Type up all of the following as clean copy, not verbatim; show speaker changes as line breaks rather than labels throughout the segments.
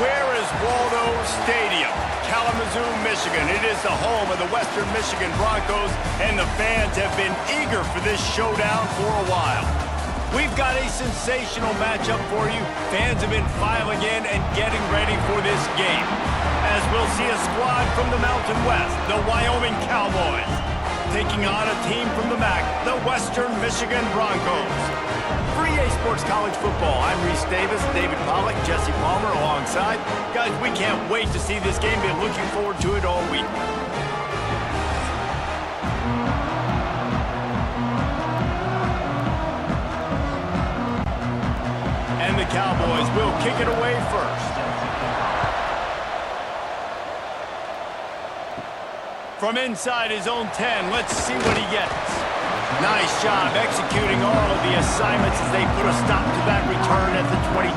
Where is Waldo Stadium? Kalamazoo, Michigan. It is the home of the Western Michigan Broncos, and the fans have been eager for this showdown for a while. We've got a sensational matchup for you. Fans have been filing in and getting ready for this game, as we'll see a squad from the Mountain West, the Wyoming Cowboys, taking on a team from the MAC, the Western Michigan Broncos. For EA Sports College Football, I'm Reese Davis, David Pollack, Jesse Palmer alongside. Guys, we can't wait to see this game. Been looking forward to it all week. And the Cowboys will kick it away first. From inside his own 10, let's see what he gets. Nice job executing all of the assignments as they put a stop to that return at the 22.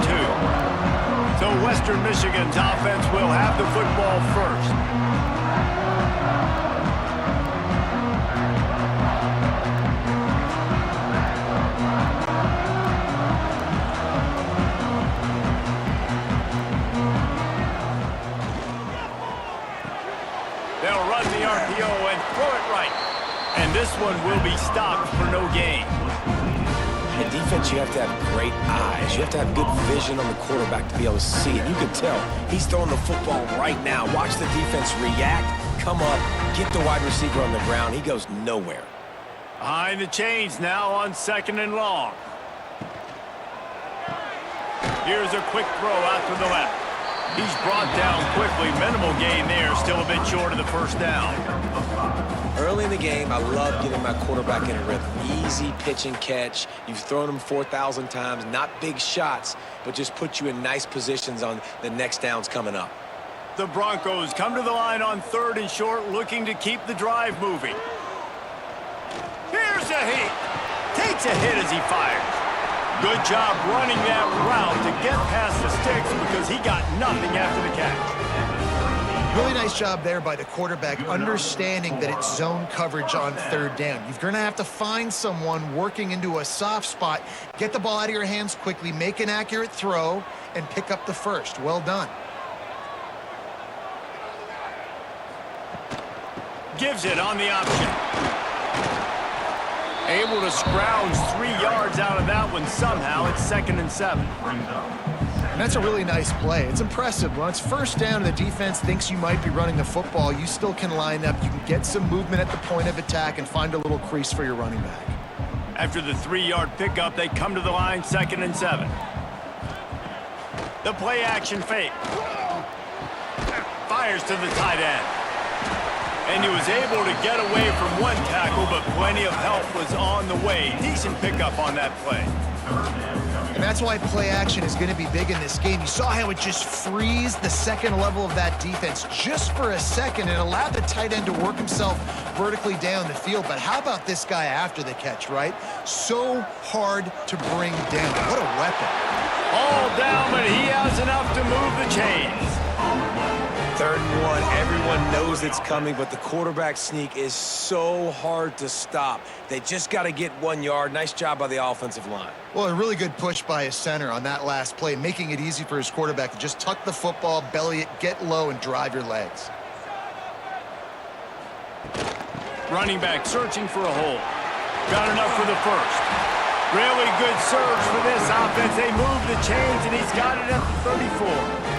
So Western Michigan's offense will have the football first. They'll run the RPO and throw it right. And this one will be stopped for no gain.
In defense, you have to have great eyes. You have to have good vision on the quarterback to be able to see it. You can tell he's throwing the football right now. Watch the defense react, come up, get the wide receiver on the ground. He goes nowhere.
Behind the chains now on 2nd and long. Here's a quick throw out to the left. He's brought down quickly. Minimal gain there. Still a bit short of the first down.
Early in the game, I love getting my quarterback in a rhythm. Easy pitch and catch. You've thrown him 4,000 times. Not big shots, but just put you in nice positions on the next downs coming up.
The Broncos come to the line on 3rd and short, looking to keep the drive moving. Here's a hit. Takes a hit as he fires. Good job running that route to get past the sticks because he got nothing after the catch.
Really nice job there by the quarterback, understanding that it's zone coverage on 3rd down. You're going to have to find someone working into a soft spot, get the ball out of your hands quickly, make an accurate throw, and pick up the first. Well done.
Gives it on the option. Able to scrounge 3 yards out of that one somehow. It's 2nd and 7.
And that's a really nice play. It's impressive. When it's 1st down and the defense thinks you might be running the football, you still can line up. You can get some movement at the point of attack and find a little crease for your running back.
After the 3-yard pickup, they come to the line 2nd and 7. The play action fake. Fires to the tight end. And he was able to get away from one tackle, but plenty of help was on the way. Decent pickup on that play.
And that's why play action is going to be big in this game. You saw how it just frees the second level of that defense just for a second and allowed the tight end to work himself vertically down the field. But how about this guy after the catch, right? So hard to bring down. What a weapon.
All down, but he has enough to move the chains.
3rd and 1, everyone knows it's coming, but the quarterback sneak is so hard to stop. They just got to get 1 yard. Nice job by the offensive line.
Well, a really good push by his center on that last play, making it easy for his quarterback to just tuck the football, belly it, get low, and drive your legs.
Running back searching for a hole. Got enough for the first. Really good surge for this offense. They move the chains, and he's got it at the 34.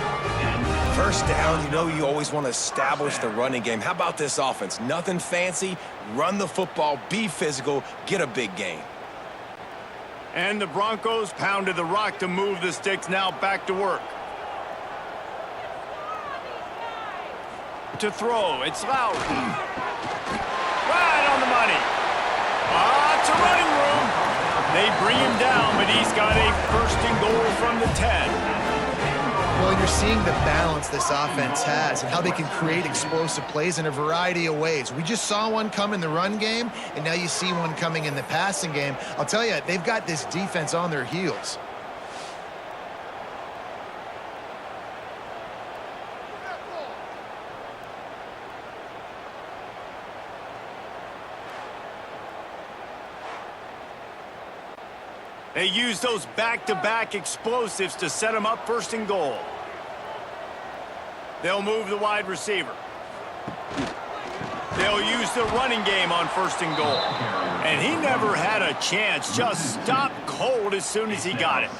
1st down, you know you always want to establish the running game. How about this offense? Nothing fancy. Run the football, be physical, get a big gain.
And the Broncos pounded the rock to move the sticks. Now back to work. To throw, it's Lowry. Right on the money. Lots of running room. They bring him down, but he's got a 1st and goal from the 10.
Well, you're seeing the balance this offense has and how they can create explosive plays in a variety of ways. We just saw one come in the run game, and now you see one coming in the passing game. I'll tell you, they've got this defense on their heels. They use those back-to-back explosives to set them up 1st and goal.
They'll move the wide receiver. They'll use the running game on 1st and goal. And he never had a chance. Just stopped cold as soon as he got it.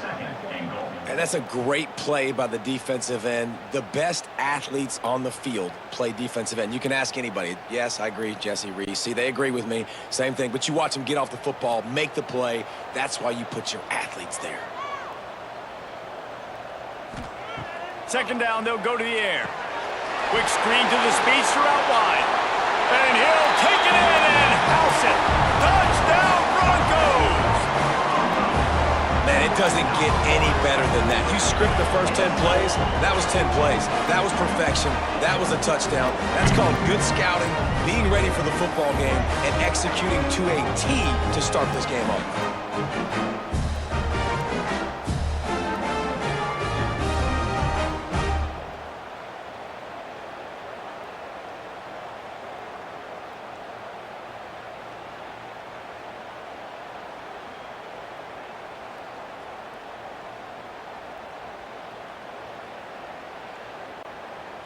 And that's a great play by the defensive end. The best athletes on the field play defensive end. You can ask anybody. Yes, I agree, Jesse Reese. See, they agree with me. Same thing. But you watch them get off the football, make the play. That's why you put your athletes there.
2nd down, they'll go to the air. Quick screen to the speedster out wide. And he'll take it in and house it. Touchdown, Broncos!
Man, it doesn't get any better than that. You script the first 10 plays, that was 10 plays. That was perfection. That was a touchdown. That's called good scouting, being ready for the football game, and executing to a T to start this game off.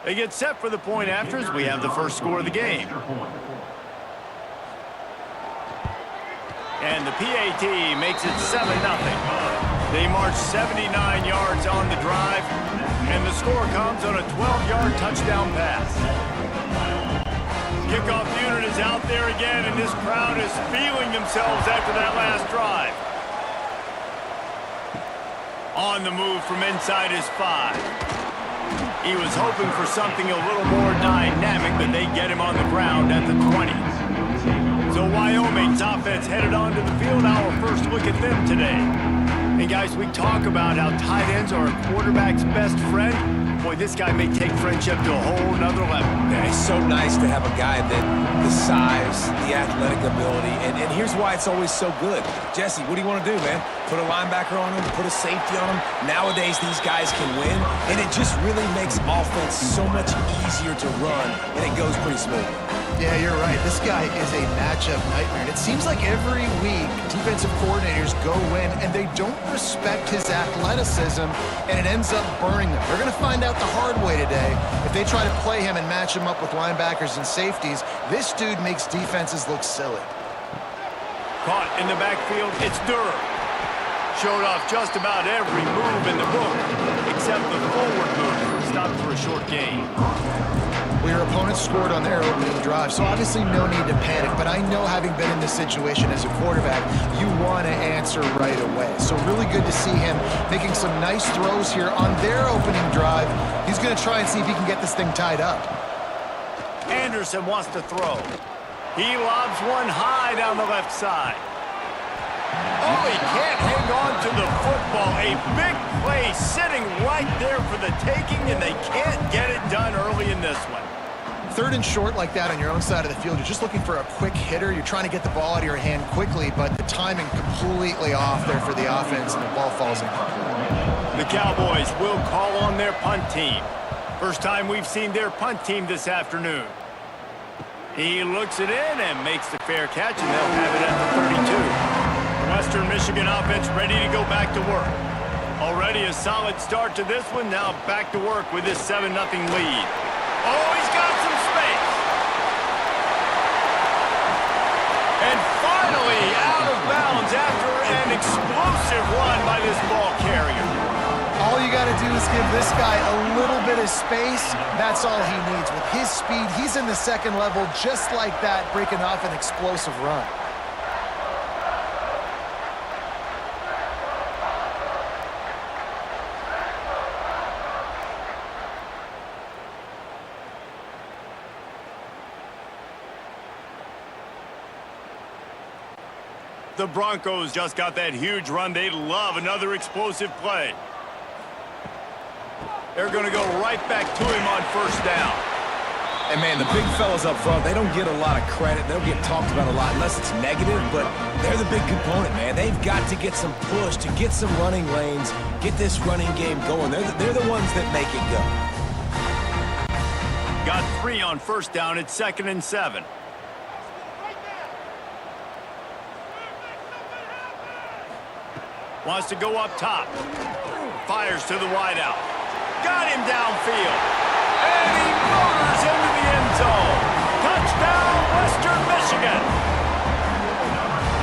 They get set for the point after as we have the first score of the game. And the PAT makes it 7-0. They march 79 yards on the drive, and the score comes on a 12-yard touchdown pass. Kickoff unit is out there again, and this crowd is feeling themselves after that last drive. On the move from inside his 5. He was hoping for something a little more dynamic, but they get him on the ground at the 20. So Wyoming's offense headed onto the field. Our first look at them today. And guys, we talk about how tight ends are a quarterback's best friend. Boy, this guy may take friendship to a whole nother level.
Yeah, it's so nice to have a guy that the size, the athletic ability, and here's why it's always so good. Jesse, what do you want to do, man? Put a linebacker on him, put a safety on him. Nowadays, these guys can win, and it just really makes offense so much easier to run, and it goes pretty smooth.
Yeah, you're right. This guy is a matchup nightmare. And it seems like every week, defensive coordinators go in and they don't respect his athleticism, and it ends up burning them. They're going to find out the hard way today. If they try to play him and match him up with linebackers and safeties, this dude makes defenses look silly.
Caught in the backfield, it's Durham. Showed off just about every move in the book, except the forward move. Stopped for a short gain.
Well, your opponent scored on their opening drive, so obviously no need to panic. But I know, having been in this situation as a quarterback, you want to answer right away. So really good to see him making some nice throws here on their opening drive. He's going to try and see if he can get this thing tied up.
Anderson wants to throw. He lobs one high down the left side. Oh, he can't hang on to the football. A big play sitting right there for the taking, and they can't get it done early in this one.
3rd and short like that on your own side of the field, you're just looking for a quick hitter. You're trying to get the ball out of your hand quickly, but the timing completely off there for the offense, and the ball falls incomplete.
The Cowboys will call on their punt team. First time we've seen their punt team this afternoon. He looks it in and makes the fair catch, and they'll have it at the 32. Western Michigan offense ready to go back to work. Already a solid start to this one. Now back to work with this 7-0 lead. Oh, he's got some space. And finally out of bounds after an explosive run by this ball carrier.
All you got to do is give this guy a little bit of space. That's all he needs. With his speed, he's in the 2nd level just like that, breaking off an explosive run.
The Broncos just got that huge run. They love another explosive play. They're going to go right back to him on 1st down.
And, man, the big fellas up front, they don't get a lot of credit. They don't get talked about a lot unless it's negative, but they're the big component, man. They've got to get some push, to get some running lanes, get this running game going. They're the ones that make it go.
Got 3 on 1st down. It's 2nd and 7. Wants to go up top. Fires to the wideout. Got him downfield. And he motors into the end zone. Touchdown, Western Michigan.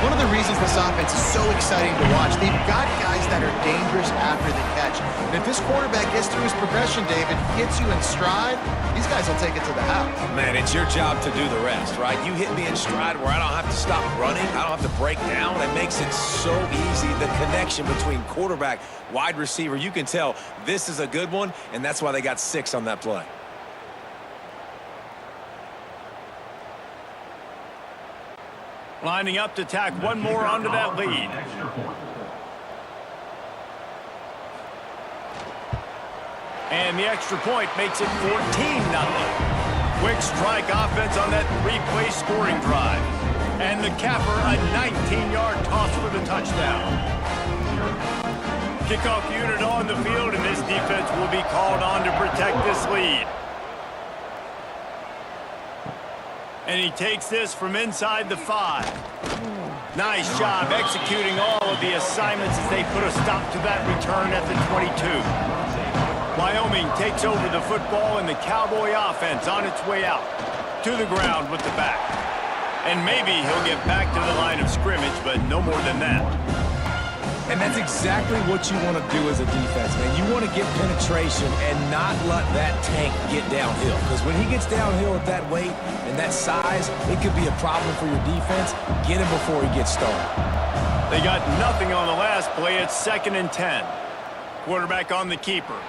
One of the reasons this offense is so exciting to watch, they've got guys that are dangerous after the catch. And if this quarterback gets through his progression, David, gets you in stride, these guys will take it to the house.
Man, it's your job to do the rest, right? You hit me in stride where I don't have to stop running. I don't have to break down. It makes it so easy. The connection between quarterback, wide receiver, you can tell this is a good one, and that's why they got 6 on that play.
Lining up to tack one more onto that lead. And the extra point makes it 14-0. Quick strike offense on that 3-play scoring drive. And the capper, a 19-yard toss for the touchdown. Kickoff unit on the field, and this defense will be called on to protect this lead. And he takes this from inside the 5. Nice job executing all of the assignments as they put a stop to that return at the 22. Wyoming takes over the football, and the Cowboy offense on its way out. To the ground with the back. And maybe he'll get back to the line of scrimmage, but no more than that.
And that's exactly what you want to do as a defense, man. You want to get penetration and not let that tank get downhill. Because when he gets downhill at that weight and that size, it could be a problem for your defense. Get him before he gets started.
They got nothing on the last play. It's 2nd and 10. Quarterback on the keeper.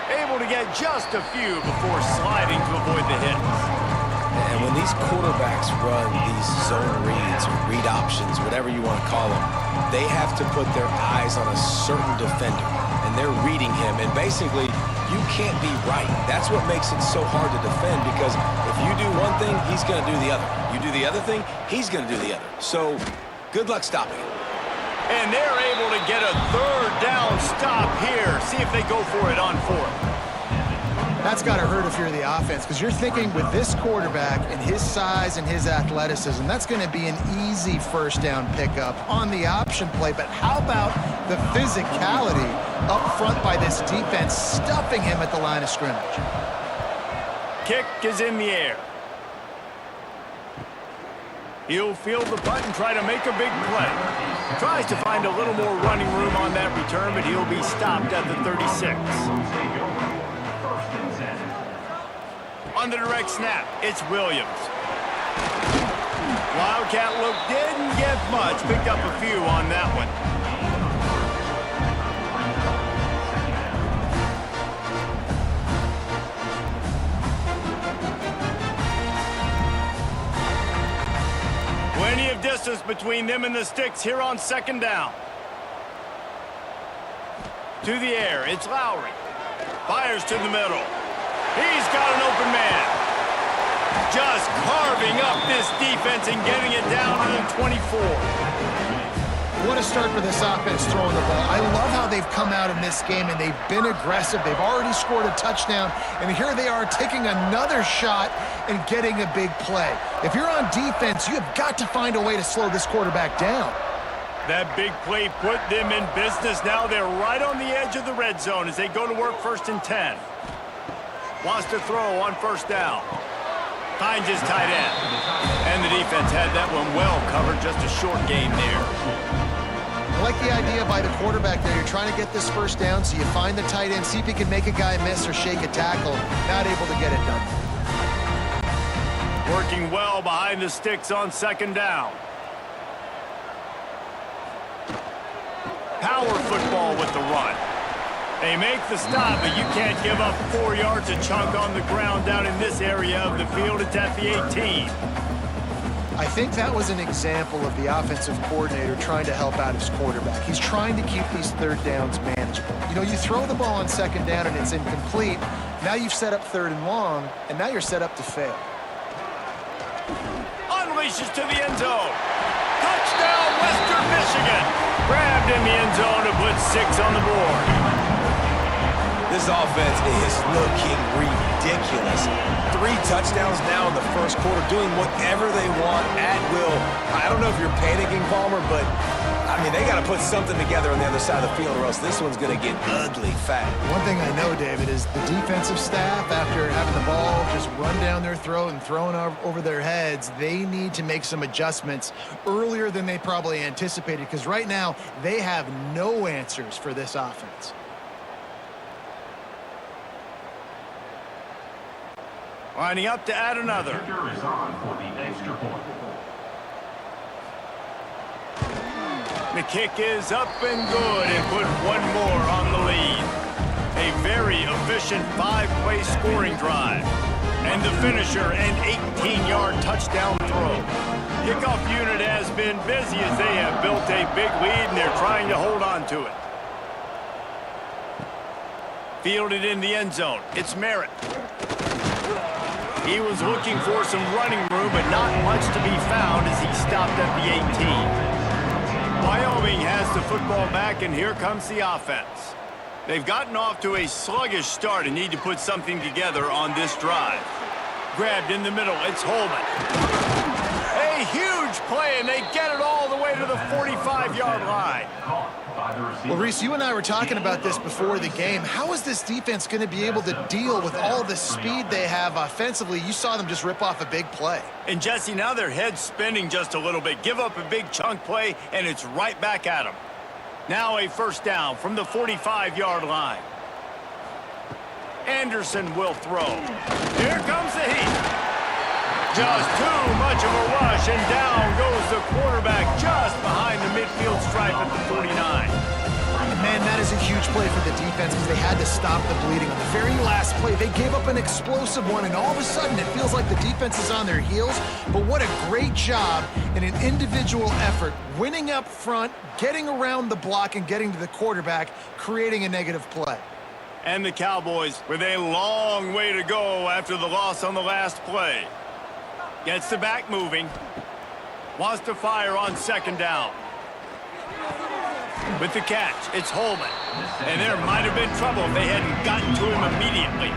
Able to get just a few before sliding to avoid the hits.
And when these quarterbacks run these zone reads or read options, whatever you want to call them, they have to put their eyes on a certain defender, and they're reading him. And basically, you can't be right. That's what makes it so hard to defend, because if you do one thing, he's going to do the other. You do the other thing, he's going to do the other. So good luck stopping it.
And they're able to get a 3rd down stop here. See if they go for it on 4th.
That's got to hurt if you're the offense, because you're thinking with this quarterback and his size and his athleticism, that's going to be an easy 1st down pickup on the option play. But how about the physicality up front by this defense, stuffing him at the line of scrimmage?
Kick is in the air. He'll field the punt and try to make a big play. Tries to find a little more running room on that return, but he'll be stopped at the 36. On the direct snap, it's Williams. Wildcat look didn't get much. Picked up a few on that one. Plenty of distance between them and the sticks here on 2nd down. To the air, it's Lowry. Fires to the middle. He's got an open man. Just carving up this defense and getting it down to the 24.
What a start for this offense throwing the ball. I love how they've come out in this game, and they've been aggressive. They've already scored a touchdown, and here they are taking another shot and getting a big play. If you're on defense, you have got to find a way to slow this quarterback down.
That big play put them in business. Now they're right on the edge of the red zone as they go to work 1st and 10. Wants to throw on 1st down. Finds his tight end. And the defense had that one well covered. Just a short game there.
I like the idea by the quarterback there. You're trying to get this 1st down, so you find the tight end, see if he can make a guy miss or shake a tackle. Not able to get it done.
Working well behind the sticks on 2nd down. Power football with the run. They make the stop, but you can't give up 4 yards a chunk on the ground down in this area of the field. It's at the 18.
I think that was an example of the offensive coordinator trying to help out his quarterback. He's trying to keep these 3rd downs manageable. You know, you throw the ball on 2nd down and it's incomplete. Now you've set up 3rd and long, and now you're set up to fail.
Unleashes to the end zone. Touchdown, Western Michigan. Grabbed in the end zone to put 6 on the board.
This offense is looking ridiculous. 3 touchdowns now in the 1st quarter, doing whatever they want at will. I don't know if you're panicking, Palmer, but I mean, they got to put something together on the other side of the field or else this one's going to get ugly fast.
One thing I know, David, is the defensive staff, after having the ball just run down their throat and thrown over their heads, they need to make some adjustments earlier than they probably anticipated, because right now they have no answers for this offense.
Lining up to add another.
Kicker is on for the extra point.
The kick is up and good and put one more on the lead. A very efficient 5-play scoring drive. And the finisher, an 18-yard touchdown throw. Kickoff unit has been busy as they have built a big lead and they're trying to hold on to it. Fielded in the end zone. It's Merritt. He was looking for some running room, but not much to be found as he stopped at the 18. Wyoming has the football back, and here comes the offense. They've gotten off to a sluggish start and need to put something together on this drive. Grabbed in the middle, it's Holman. A huge play, and they get it all the way to the 45-yard line.
Well, Reese, you and I were talking about this before the game. How is this defense going to be able to deal with all the speed they have offensively? You saw them just rip off a big play.
And, Jesse, now their head's spinning just a little bit. Give up a big chunk play, and it's right back at them. Now a first down from the 45-yard line. Anderson will throw. Here comes the heat. Just too much of a rush, and down goes the quarterback just behind the midfield stripe at the 49.
And man, that is a huge play for the defense because they had to stop the bleeding. On the very last play, they gave up an explosive one, and all of a sudden it feels like the defense is on their heels. But what a great job in an individual effort, winning up front, getting around the block, and getting to the quarterback, creating a negative play.
And the Cowboys with a long way to go after the loss on the last play. Gets the back moving. Wants to fire on second down. With the catch, it's Holman. And there might have been trouble if they hadn't gotten to him immediately.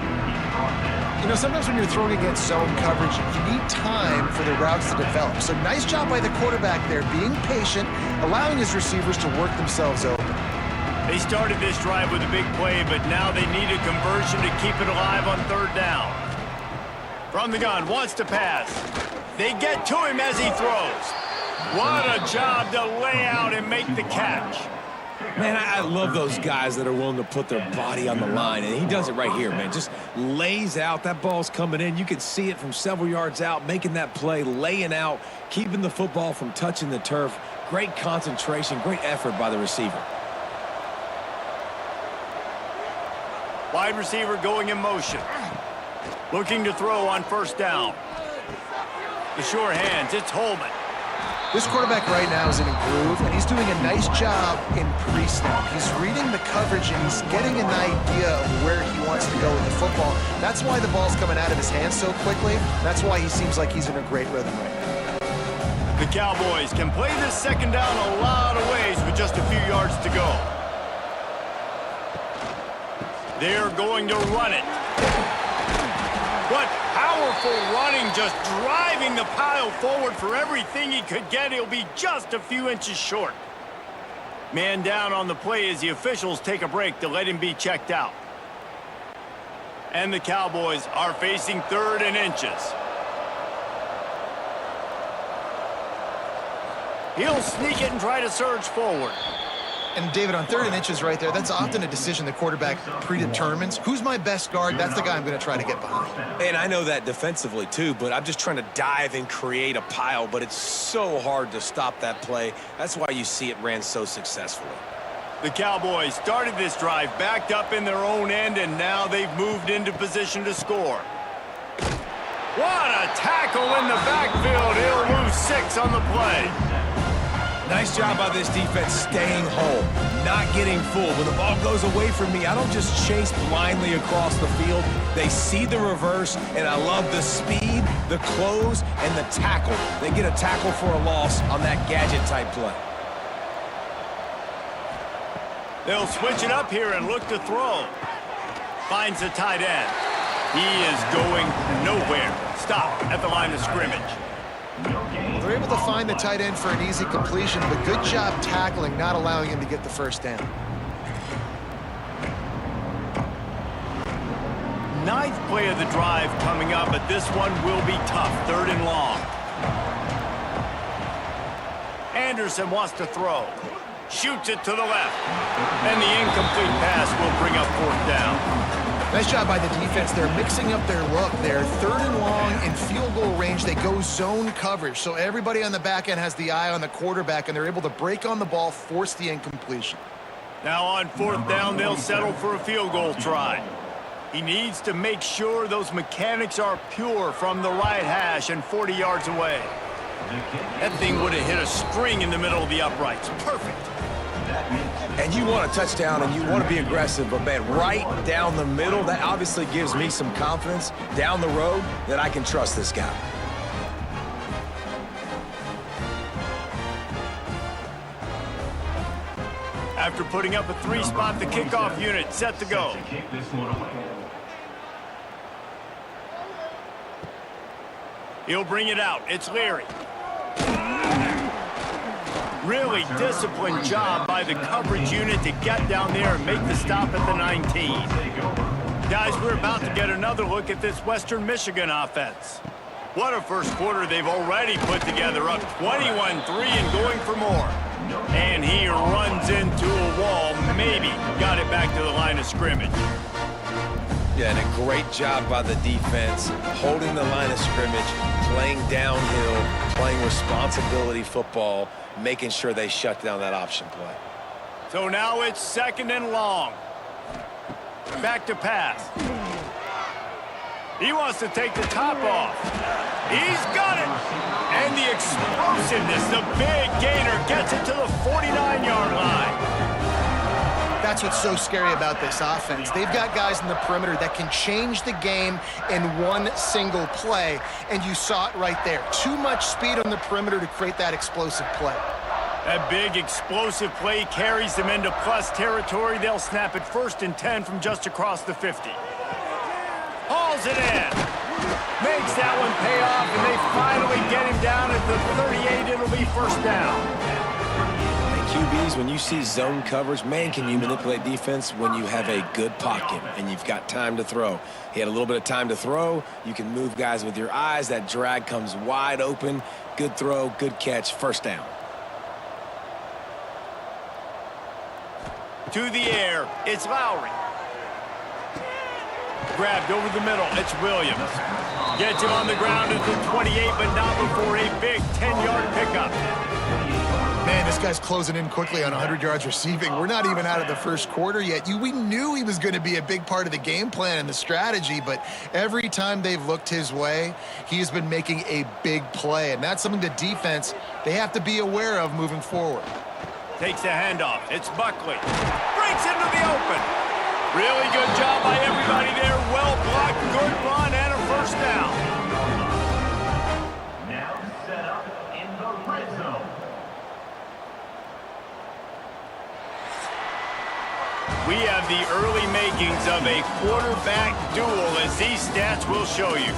You know, sometimes when you're throwing against zone coverage, you need time for the routes to develop. So nice job by the quarterback there, being patient, allowing his receivers to work themselves open.
They started this drive with a big play, but now they need a conversion to keep it alive on third down. From the gun, wants to pass. They get to him as he throws. What a job to lay out and make the catch.
Man, I love those guys that are willing to put their body on the line, and he does it right here, man. Just lays out. That ball's coming in. You can see it from several yards out, making that play, laying out, keeping the football from touching the turf. Great concentration, great effort by the receiver.
Wide receiver going in motion. Looking to throw on first down. The sure hands, it's Holman.
This quarterback right now is in a groove, and he's doing a nice job in pre-snap. He's reading the coverage, and he's getting an idea of where he wants to go with the football. That's why the ball's coming out of his hands so quickly. That's why he seems like he's in a great rhythm right now.
The Cowboys can play this second down a lot of ways with just a few yards to go. They're going to run it. What powerful running, just driving the pile forward for everything he could get. He'll be just a few inches short. Man down on the play as the officials take a break to let him be checked out. And the Cowboys are facing third and inches. He'll sneak it and try to surge forward.
And, David, on third and inches right there, that's often a decision the quarterback predetermines. Who's my best guard? That's the guy I'm going to try to get behind.
And I know that defensively, too, but I'm just trying to dive and create a pile, but it's so hard to stop that play. That's why you see it ran so successfully.
The Cowboys started this drive backed up in their own end, and now they've moved into position to score. What a tackle in the backfield. He'll lose 6 on the play.
Nice job by this defense staying home, not getting fooled. When the ball goes away from me, I don't just chase blindly across the field. They see the reverse, and I love the speed, the close, and the tackle. They get a tackle for a loss on that gadget-type play.
They'll switch it up here and look to throw. Finds the tight end. He is going nowhere. Stop at the line of scrimmage.
They're able to find the tight end for an easy completion, but good job tackling, not allowing him to get the first down.
Ninth play of the drive coming up, but this one will be tough. 3rd and long. Anderson wants to throw. Shoots it to the left. And the incomplete pass will bring up 4th down.
Nice job by the defense. They're mixing up their look. They're 3rd and long in field goal range. They go zone coverage. So everybody on the back end has the eye on the quarterback, and they're able to break on the ball, force the incompletion.
Now on 4th down, they'll settle for a field goal try. He needs to make sure those mechanics are pure from the right hash and 40 yards away. That thing would have hit a string in the middle of the uprights. Perfect.
And you want a touchdown and you want to be aggressive, but man, right down the middle, that obviously gives me some confidence down the road that I can trust this guy.
After putting up a 3-spot, the kickoff unit set to go. He'll bring it out. It's Leary. Really disciplined job by the coverage unit to get down there and make the stop at the 19. Guys, we're about to get another look at this Western Michigan offense. What a first quarter they've already put together, up 21-3 and going for more. And he runs into a wall, maybe got it back to the line of scrimmage.
Yeah, and a great job by the defense, holding the line of scrimmage, playing downhill, playing responsibility football, making sure they shut down that option play.
So now it's 2nd and long. Back to pass. He wants to take the top off. He's got it. And the explosiveness, the big gainer gets it to the 49-yard line.
That's what's so scary about this offense. They've got guys in the perimeter that can change the game in one single play, and you saw it right there. Too much speed on the perimeter to create that explosive play.
That big explosive play carries them into plus territory. They'll snap it 1st and 10 from just across the 50. Hauls it in. Makes that one pay off, and they finally get him down at the 38. It'll be 1st down.
QBs, when you see zone coverage, man, can you manipulate defense when you have a good pocket and you've got time to throw. He had a little bit of time to throw. You can move guys with your eyes. That drag comes wide open. Good throw, good catch, 1st down.
To the air, it's Lowry. Grabbed over the middle, it's Williams. Gets him on the ground at the 28, but not before a big 10-yard pickup.
Man, this guy's closing in quickly on 100 yards receiving. We're not even out of the first quarter yet. We knew he was going to be a big part of the game plan and the strategy, but every time they've looked his way, he's been making a big play, and that's something the defense, they have to be aware of moving forward.
Takes the handoff. It's Buckley. Breaks into the open. Really good job by everybody there. Well blocked, good run, and a 1st down.
Now set up in the red zone.
We have the early makings of a quarterback duel, as these stats will show you.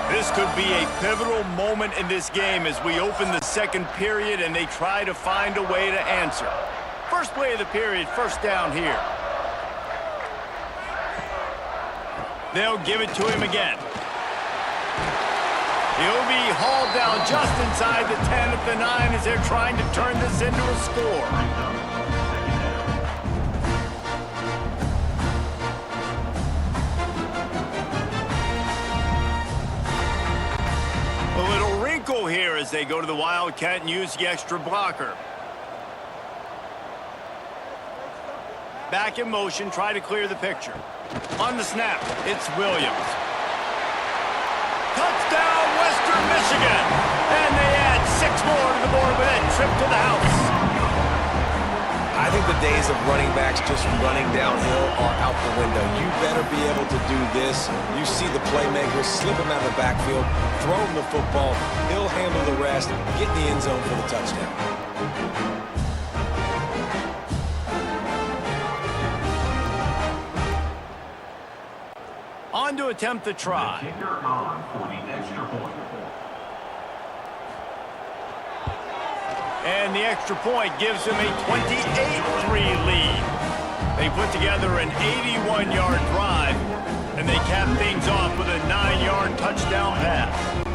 This could be a pivotal moment in this game as we open the 2nd period and they try to find a way to answer. First play of the period, 1st down here. They'll give it to him again. He'll be hauled down just inside the 10 at the 9 as they're trying to turn this into a score. A little wrinkle here as they go to the Wildcat and use the extra blocker. Back in motion, try to clear the picture. On the snap, it's Williams. Touchdown, Western Michigan! And they add 6 more to the board with that trip to the house.
I think the days of running backs just running downhill are out the window. You better be able to do this. You see the playmaker, slip him out of the backfield, throw him the football, he'll handle the rest, get in the end zone for the touchdown.
going to attempt the try.
Kicker on for the extra point.
And the extra point gives them a 28-3 lead. They put together an 81-yard drive, and they cap things off with a 9-yard touchdown pass.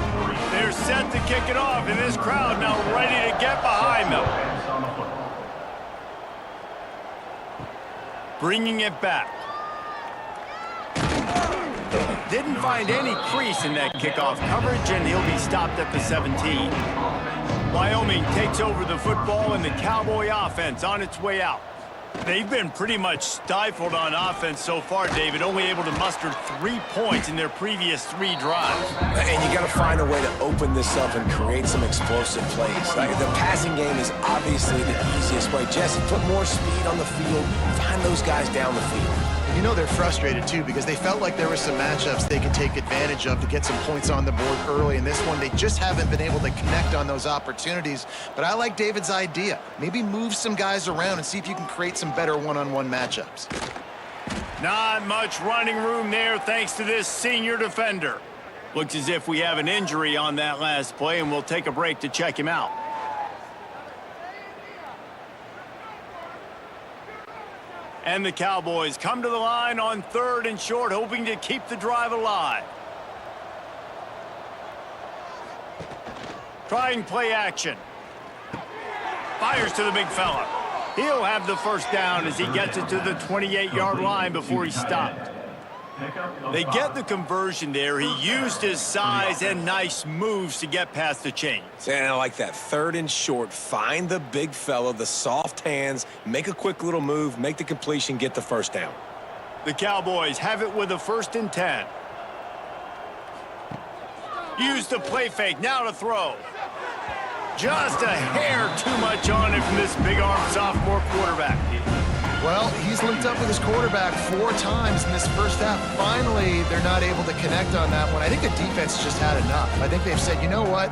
They're set to kick it off, and this crowd now ready to get behind them. Bringing it back. Didn't find any crease in that kickoff coverage, and he'll be stopped at the 17. Wyoming takes over the football, and the Cowboy offense on its way out. They've been pretty much stifled on offense so far, David, only able to muster 3 points in their previous 3 drives.
And you got to find a way to open this up and create some explosive plays. Like, the passing game is obviously the easiest way. Jesse, put more speed on the field, find those guys down the field.
You know they're frustrated, too, because they felt like there were some matchups they could take advantage of to get some points on the board early. In this one, they just haven't been able to connect on those opportunities. But I like David's idea. Maybe move some guys around and see if you can create some better one-on-one matchups.
Not much running room there thanks to this senior defender. Looks as if we have an injury on that last play, and we'll take a break to check him out. And the Cowboys come to the line on 3rd and short, hoping to keep the drive alive. Trying play action. Fires to the big fella. He'll have the first down as he gets it to the 28-yard line before he's stopped. They get the conversion there. He used his size and nice moves to get past the chains.
And I like that 3rd and short. Find the big fella, the soft hands, make a quick little move, make the completion, get the first down.
The Cowboys have it with a 1st and 10. Use the play fake, now to throw. Just a hair too much on it from this big-armed sophomore quarterback.
Well, he's linked up with his quarterback 4 times in this first half. Finally, they're not able to connect on that one. I think the defense just had enough. I think they've said, you know what?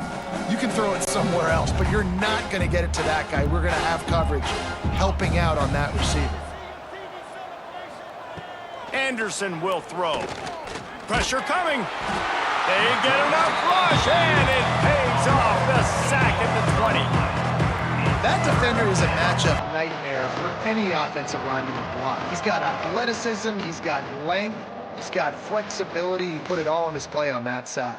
You can throw it somewhere else, but you're not going to get it to that guy. We're going to have coverage helping out on that receiver.
Anderson will throw. Pressure coming. They get enough rush, and it pays off. The sack at the 20.
That defender is a matchup nightmare for any offensive lineman to block. He's got athleticism, he's got length, he's got flexibility. He put it all on display on that side.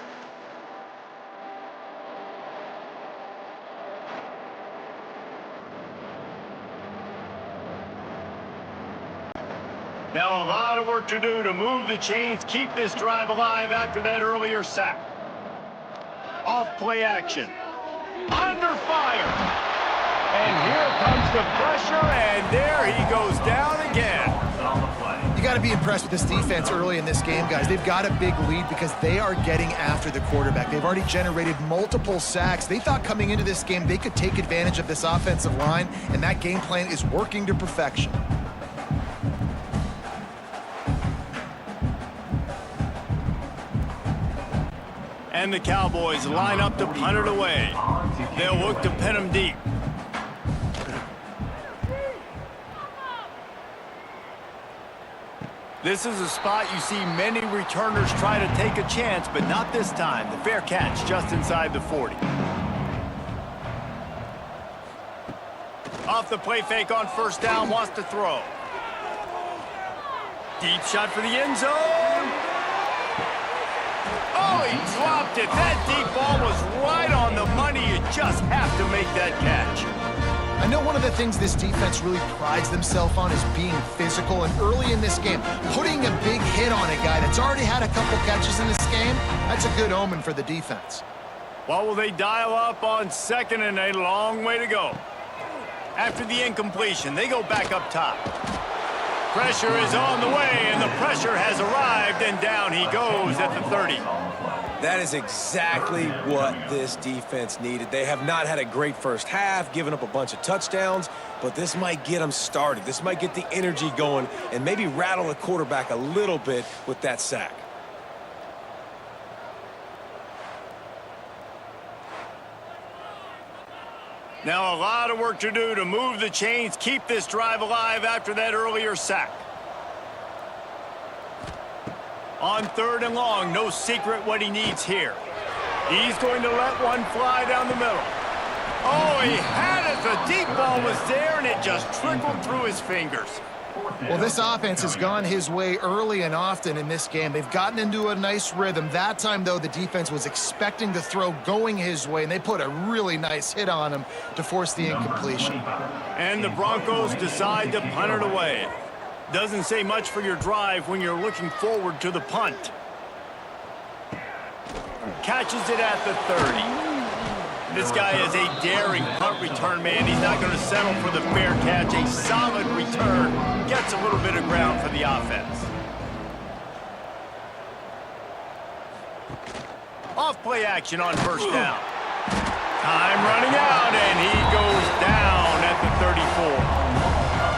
Now a lot of work to do to move the chains, keep this drive alive after that earlier sack. Off play action. Under fire. And here comes the pressure, and there he goes down again.
You got to be impressed with this defense early in this game, guys. They've got a big lead because they are getting after the quarterback. They've already generated multiple sacks. They thought coming into this game they could take advantage of this offensive line, and that game plan is working to perfection.
And the Cowboys line up to punt it away. They'll look to pin him deep. This is a spot you see many returners try to take a chance, but not this time. The fair catch just inside the 40. Off the play fake on 1st down, wants to throw. Deep shot for the end zone. Oh, he dropped it. That deep ball was right on the money. You just have to make that catch.
I know one of the things this defense really prides themselves on is being physical, and early in this game, putting a big hit on a guy that's already had a couple catches in this game, that's a good omen for the defense.
What will they dial up on 2nd and a long way to go? After the incompletion, they go back up top. Pressure is on the way, and the pressure has arrived, and down he goes at the 30.
That is exactly what this defense needed. They have not had a great first half, given up a bunch of touchdowns, but this might get them started. This might get the energy going and maybe rattle the quarterback a little bit with that sack.
Now a lot of work to do to move the chains, keep this drive alive after that earlier sack. On 3rd and long, no secret what he needs here. He's going to let one fly down the middle. Oh, he had it. The deep ball was there, and it just trickled through his fingers.
Well, this offense has gone his way early and often in this game. They've gotten into a nice rhythm. That time, though, the defense was expecting the throw going his way, and they put a really nice hit on him to force the incompletion.
And the Broncos decide to punt it away. Doesn't say much for your drive when you're looking forward to the punt. Catches it at the 30. This guy is a daring punt return man. He's not going to settle for the fair catch. A solid return. Gets a little bit of ground for the offense. Off play action on 1st down. Time running out, and he goes down at the 34.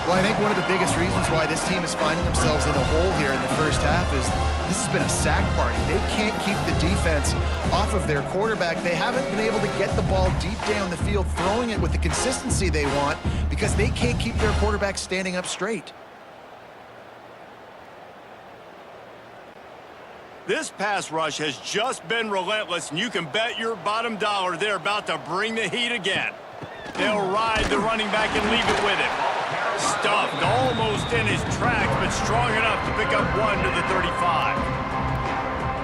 Well, I think one of the biggest reasons why this team is finding themselves in a hole here in the first half is this has been a sack party. They can't keep the defense off of their quarterback. They haven't been able to get the ball deep down the field, throwing it with the consistency they want because they can't keep their quarterback standing up straight.
This pass rush has just been relentless, and you can bet your bottom dollar they're about to bring the heat again. They'll ride the running back and leave it with him. Stuffed almost in his tracks, but strong enough to pick up 1 to the 35.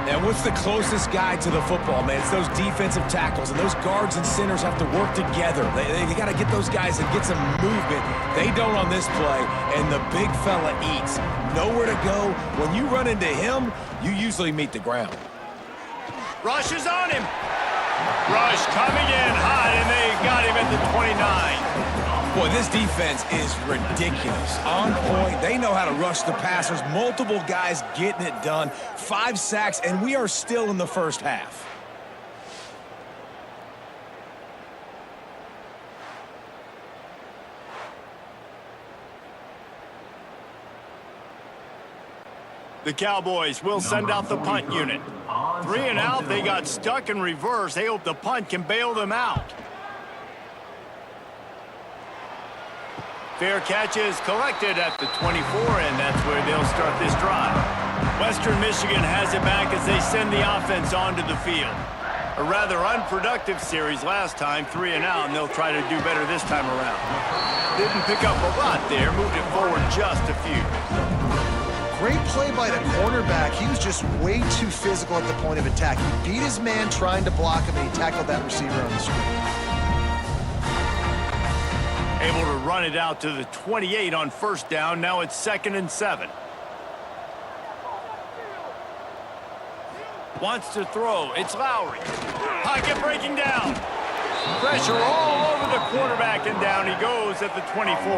And what's the closest guy to the football, man? It's those defensive tackles, and those guards and centers have to work together. They got to get those guys and get some movement. They don't on this play, and the big fella eats. Nowhere to go. When you run into him, you usually meet the ground.
Rush is on him. Rush coming in hot, and they got him at the 29.
Boy, this defense is ridiculous. On point. They know how to rush the passers. Multiple guys getting it done. 5 sacks, and we are still in the first half.
The Cowboys will send out the punt unit. 3 and out, they got stuck in reverse. They hope the punt can bail them out. Fair catch is collected at the 24, and that's where they'll start this drive. Western Michigan has it back as they send the offense onto the field. A rather unproductive series last time, 3 and out, and they'll try to do better this time around. Didn't pick up a lot there, moved it forward just a few.
Great play by the cornerback. He was just way too physical at the point of attack. He beat his man trying to block him, and he tackled that receiver on the screen.
Able to run it out to the 28 on 1st down. Now it's 2nd and 7. Wants to throw. It's Lowry. Pocket breaking down. Pressure all over the quarterback, and down he goes at the 24.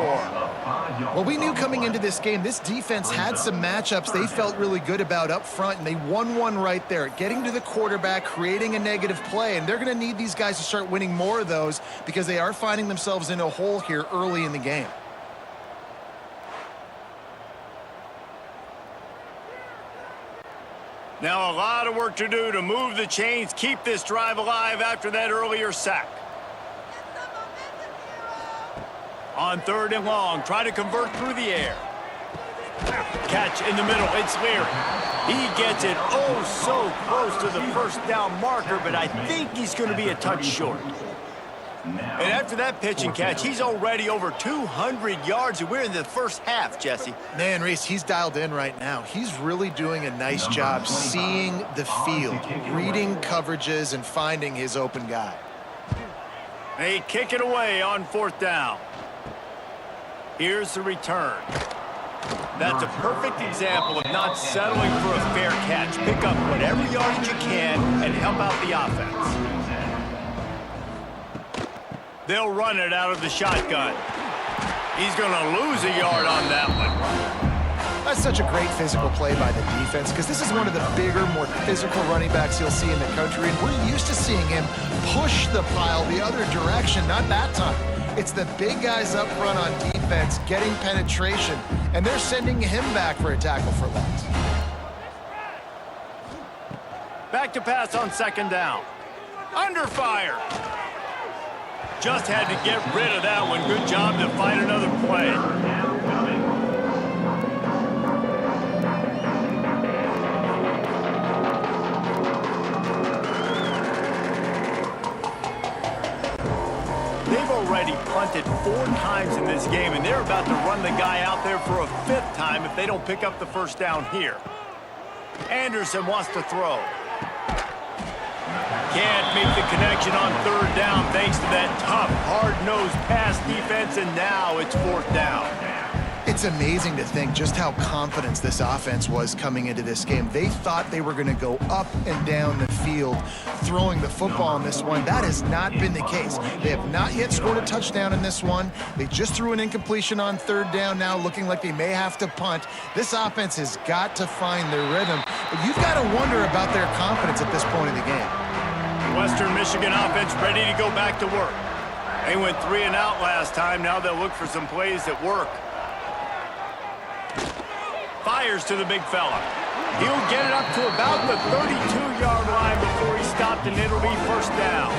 Well, we knew coming into this game, this defense had some matchups they felt really good about up front, and they won one right there, getting to the quarterback, creating a negative play, and they're going to need these guys to start winning more of those because they are finding themselves in a hole here early in the game.
Now a lot of work to do to move the chains, keep this drive alive after that earlier sack. On 3rd and long, try to convert through the air. Catch in the middle, it's Leary. He gets it oh so close to the 1st down marker, but I think he's going to be a touch short. And after that pitch and catch, he's already over 200 yards, and we're in the first half, Jesse.
Man, Reese, he's dialed in right now. He's really doing a nice job seeing the field, reading coverages, and finding his open guy.
They kick it away on 4th down. Here's the return. That's a perfect example of not settling for a fair catch. Pick up whatever yardage you can and help out the offense. They'll run it out of the shotgun. He's going to lose a yard on that one.
That's such a great physical play by the defense because this is one of the bigger, more physical running backs you'll see in the country, and we're used to seeing him push the pile the other direction, not that time. It's the big guys up front on defense getting penetration, and they're sending him back for a tackle for loss.
Back to pass on 2nd down. Under fire. Just had to get rid of that one. Good job to find another play. They've already punted 4 times in this game, and they're about to run the guy out there for a 5th time if they don't pick up the first down here. Anderson wants to throw. Can't make the connection on 3rd down thanks to that tough, hard-nosed pass defense, and now it's 4th down.
It's amazing to think just how confident this offense was coming into this game. They thought they were going to go up and down the field throwing the football in this one. That has not been the case. They have not yet scored a touchdown in this one. They just threw an incompletion on 3rd down now, looking like they may have to punt. This offense has got to find their rhythm. But you've got to wonder about their confidence at this point in the game.
Western Michigan offense ready to go back to work. They went 3 and out last time. Now they'll look for some plays that work. Fires to the big fella. He'll get it up to about the 32-yard line before he stopped, and it'll be 1st down.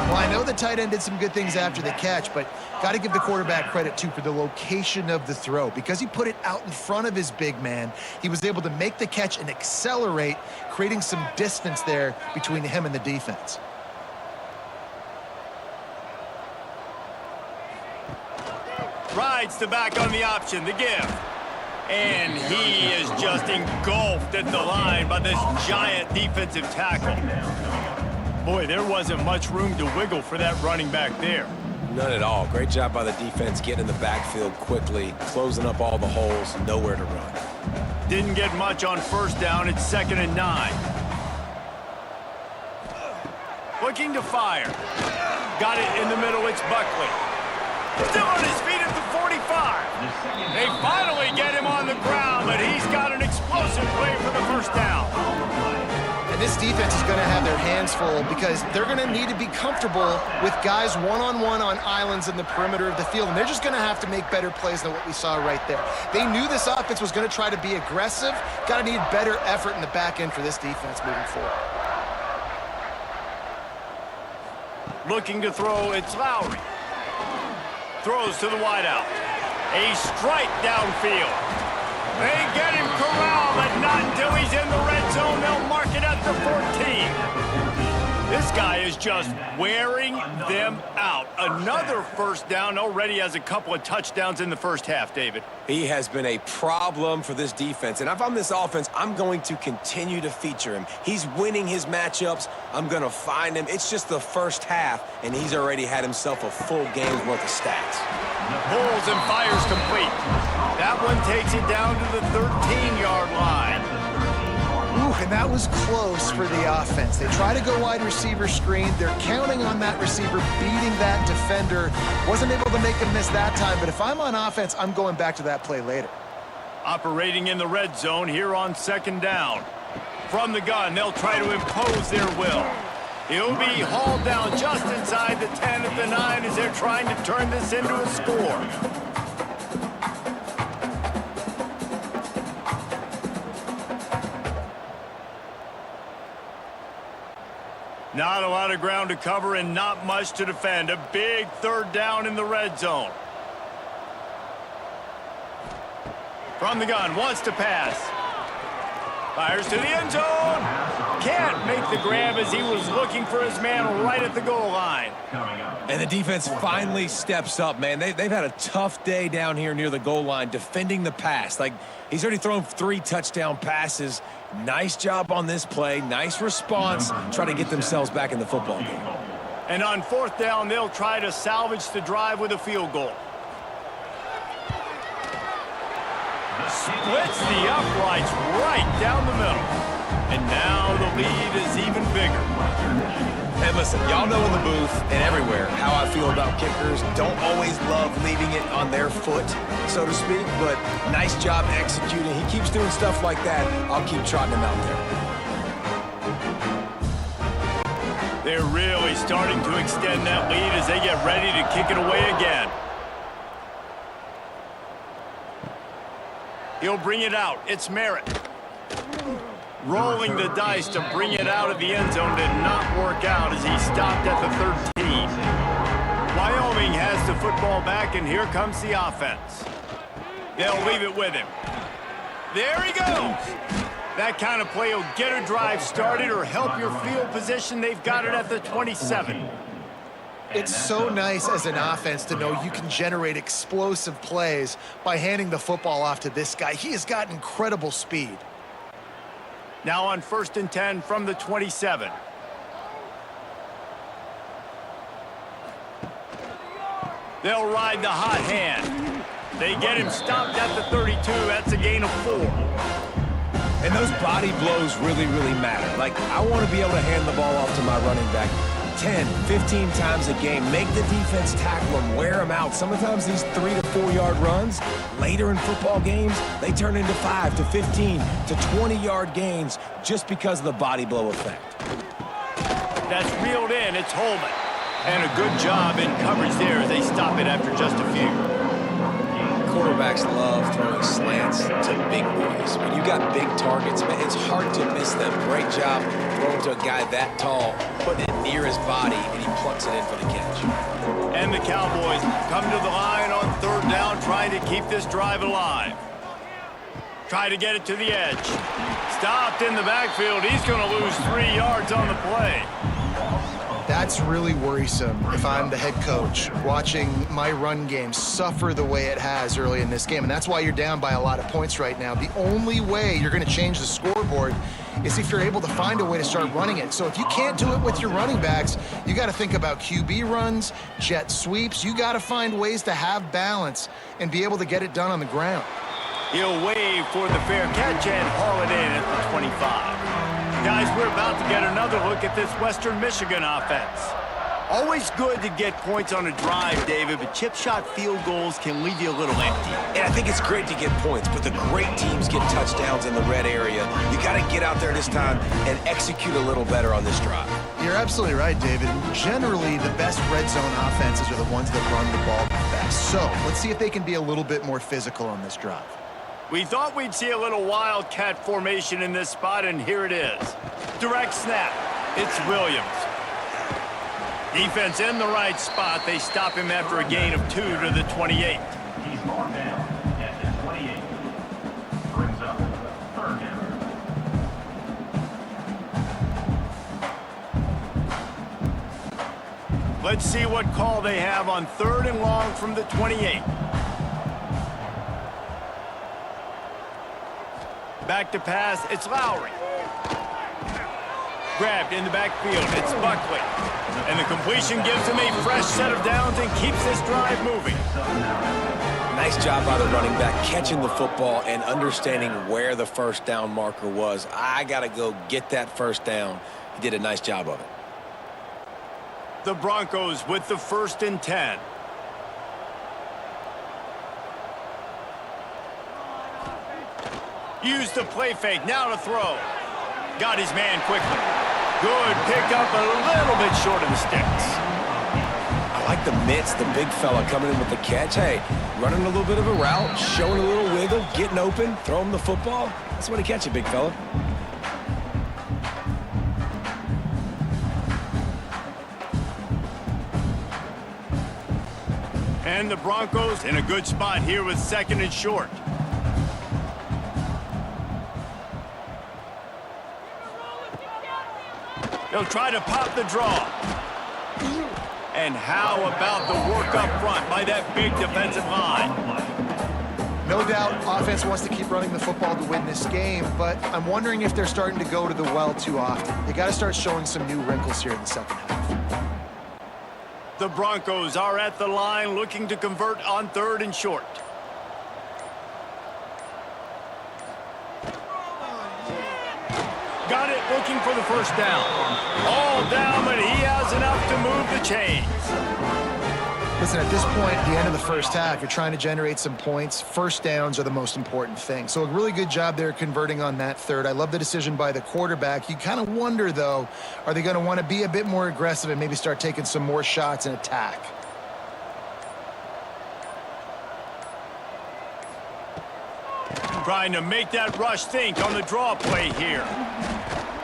Well, I know the tight end did some good things after the catch, but got to give the quarterback credit, too, for the location of the throw. Because he put it out in front of his big man, he was able to make the catch and accelerate, creating some distance there between him and the defense.
Rides the back on the option, the give. And he is just engulfed at the line by this giant defensive tackle. Boy, there wasn't much room to wiggle for that running back there.
None at all. Great job by the defense getting in the backfield quickly, closing up all the holes, nowhere to run.
Didn't get much on 1st down. It's 2nd and 9. Looking to fire. Got it in the middle. It's Buckley. Still on his feet at the 45. They finally get him on the ground, but he's got an explosive play for the 1st down.
And this defense is going to have their hands full because they're going to need to be comfortable with guys one-on-one on islands in the perimeter of the field, and they're just going to have to make better plays than what we saw right there. They knew this offense was going to try to be aggressive. Got to need better effort in the back end for this defense moving forward.
Looking to throw, it's Lowry. Throws to the wideout. A strike downfield. They get him corralled, but not until he's in the red zone. They'll mark it at the 14. This guy is just wearing them out. Another 1st down. Already has a couple of touchdowns in the 1st half, David.
He has been a problem for this defense. And if I'm this offense, I'm going to continue to feature him. He's winning his matchups. I'm going to find him. It's just the 1st half, and he's already had himself a full game's worth of stats.
Pulls and fires complete. That one takes it down to the 13-yard line.
Ooh, and that was close for the offense. They try to go wide receiver screen. They're counting on that receiver beating that defender. Wasn't able to make him miss that time, but if I'm on offense, I'm going back to that play later.
Operating in the red zone here on 2nd down. From the gun, they'll try to impose their will. He'll be hauled down just inside the 10 at the 9 as they're trying to turn this into a score. Not a lot of ground to cover and not much to defend. A big 3rd down in the red zone. From the gun, wants to pass. Fires to the end zone. Can't make the grab as he was looking for his man right at the goal line.
And the defense finally steps up, man. They've had a tough day down here near the goal line defending the pass. Like, he's already thrown 3 touchdown passes. Nice job on this play. Nice response. Try to get themselves back in the football game.
And on 4th down, they'll try to salvage the drive with a field goal. Splits the uprights right down the middle. And now the lead is even bigger.
And listen, y'all know in the booth and everywhere how I feel about kickers. Don't always love leaving it on their foot, so to speak, but nice job executing. He keeps doing stuff like that. I'll keep trotting him out there.
They're really starting to extend that lead as they get ready to kick it away again. He'll bring it out. It's Merritt. Rolling the dice to bring it out of the end zone did not work out as he stopped at the 13. Wyoming has the football back, and here comes the offense. They'll leave it with him. There he goes. That kind of play will get a drive started or help your field position. They've got it at the 27.
It's so nice as an offense to know you can generate explosive plays by handing the football off to this guy. He has got incredible speed.
Now on 1st and 10 from the 27. They'll ride the hot hand. They get him stopped at the 32. That's a gain of 4.
And those body blows really, really matter. Like, I want to be able to hand the ball off to my running back 10, 15 times a game. Make the defense tackle him, wear him out. Sometimes these 3 to 4 yard runs, later in football games, they turn into 5 to 15 to 20 yard gains just because of the body blow effect.
That's reeled in. It's Holman. And a good job in coverage there as they stop it after just a few.
Quarterbacks love throwing slants to big boys. When you got big targets, man, it's hard to miss them. Great job throwing to a guy that tall, putting it near his body, and he plucks it in for the catch.
And the Cowboys come to the line on 3rd down, trying to keep this drive alive. Try to get it to the edge. Stopped in the backfield. He's going to lose 3 yards on the play.
That's really worrisome if I'm the head coach, watching my run game suffer the way it has early in this game. And that's why you're down by a lot of points right now. The only way you're going to change the scoreboard is if you're able to find a way to start running it. So if you can't do it with your running backs, you got to think about QB runs, jet sweeps. You got to find ways to have balance and be able to get it done on the ground.
He'll wave for the fair catch and haul it in at the 25. Guys, we're about to get another look at this Western Michigan offense. Always good to get points on a drive, David, but chip shot field goals can leave you a little empty.
And I think it's great to get points, but the great teams get touchdowns in the red area. You got to get out there this time and execute a little better on this drive.
You're absolutely right, David. Generally, the best red zone offenses are the ones that run the ball the best. So let's see if they can be a little bit more physical on this drive.
We thought we'd see a little wildcat formation in this spot, and here it is. Direct snap. It's Williams. Defense in the right spot. They stop him after a gain of 2 to the 28.
He's marked down at the 28. Brings up 3rd down.
Let's see what call they have on 3rd and long from the 28. Back to pass, it's Lowry. Grabbed in the backfield, it's Buckley. And the completion gives him a fresh set of downs and keeps this drive moving.
Nice job by the running back, catching the football and understanding where the 1st down marker was. I got to go get that 1st down. He did a nice job of it.
The Broncos with the 1st and 10. Use the play fake, now to throw. Got his man quickly. Good pickup, a little bit short of the sticks.
I like the mitts, the big fella coming in with the catch. Hey, running a little bit of a route, showing a little wiggle, getting open, throw him the football. That's when he catch it, big fella.
And the Broncos in a good spot here with 2nd and short. They'll try to pop the draw. And how about the work up front by that big defensive line?
No doubt, offense wants to keep running the football to win this game, but I'm wondering if they're starting to go to the well too often. They got to start showing some new wrinkles here in the 2nd half.
The Broncos are at the line looking to convert on 3rd and short. Got it, looking for the 1st down. All down, but he has enough to move the chains.
Listen, at this point, at the end of the 1st half, you're trying to generate some points. 1st downs are the most important thing. So a really good job there converting on that 3rd. I love the decision by the quarterback. You kind of wonder, though, are they going to want to be a bit more aggressive and maybe start taking some more shots and attack?
Trying to make that rush think on the draw play here.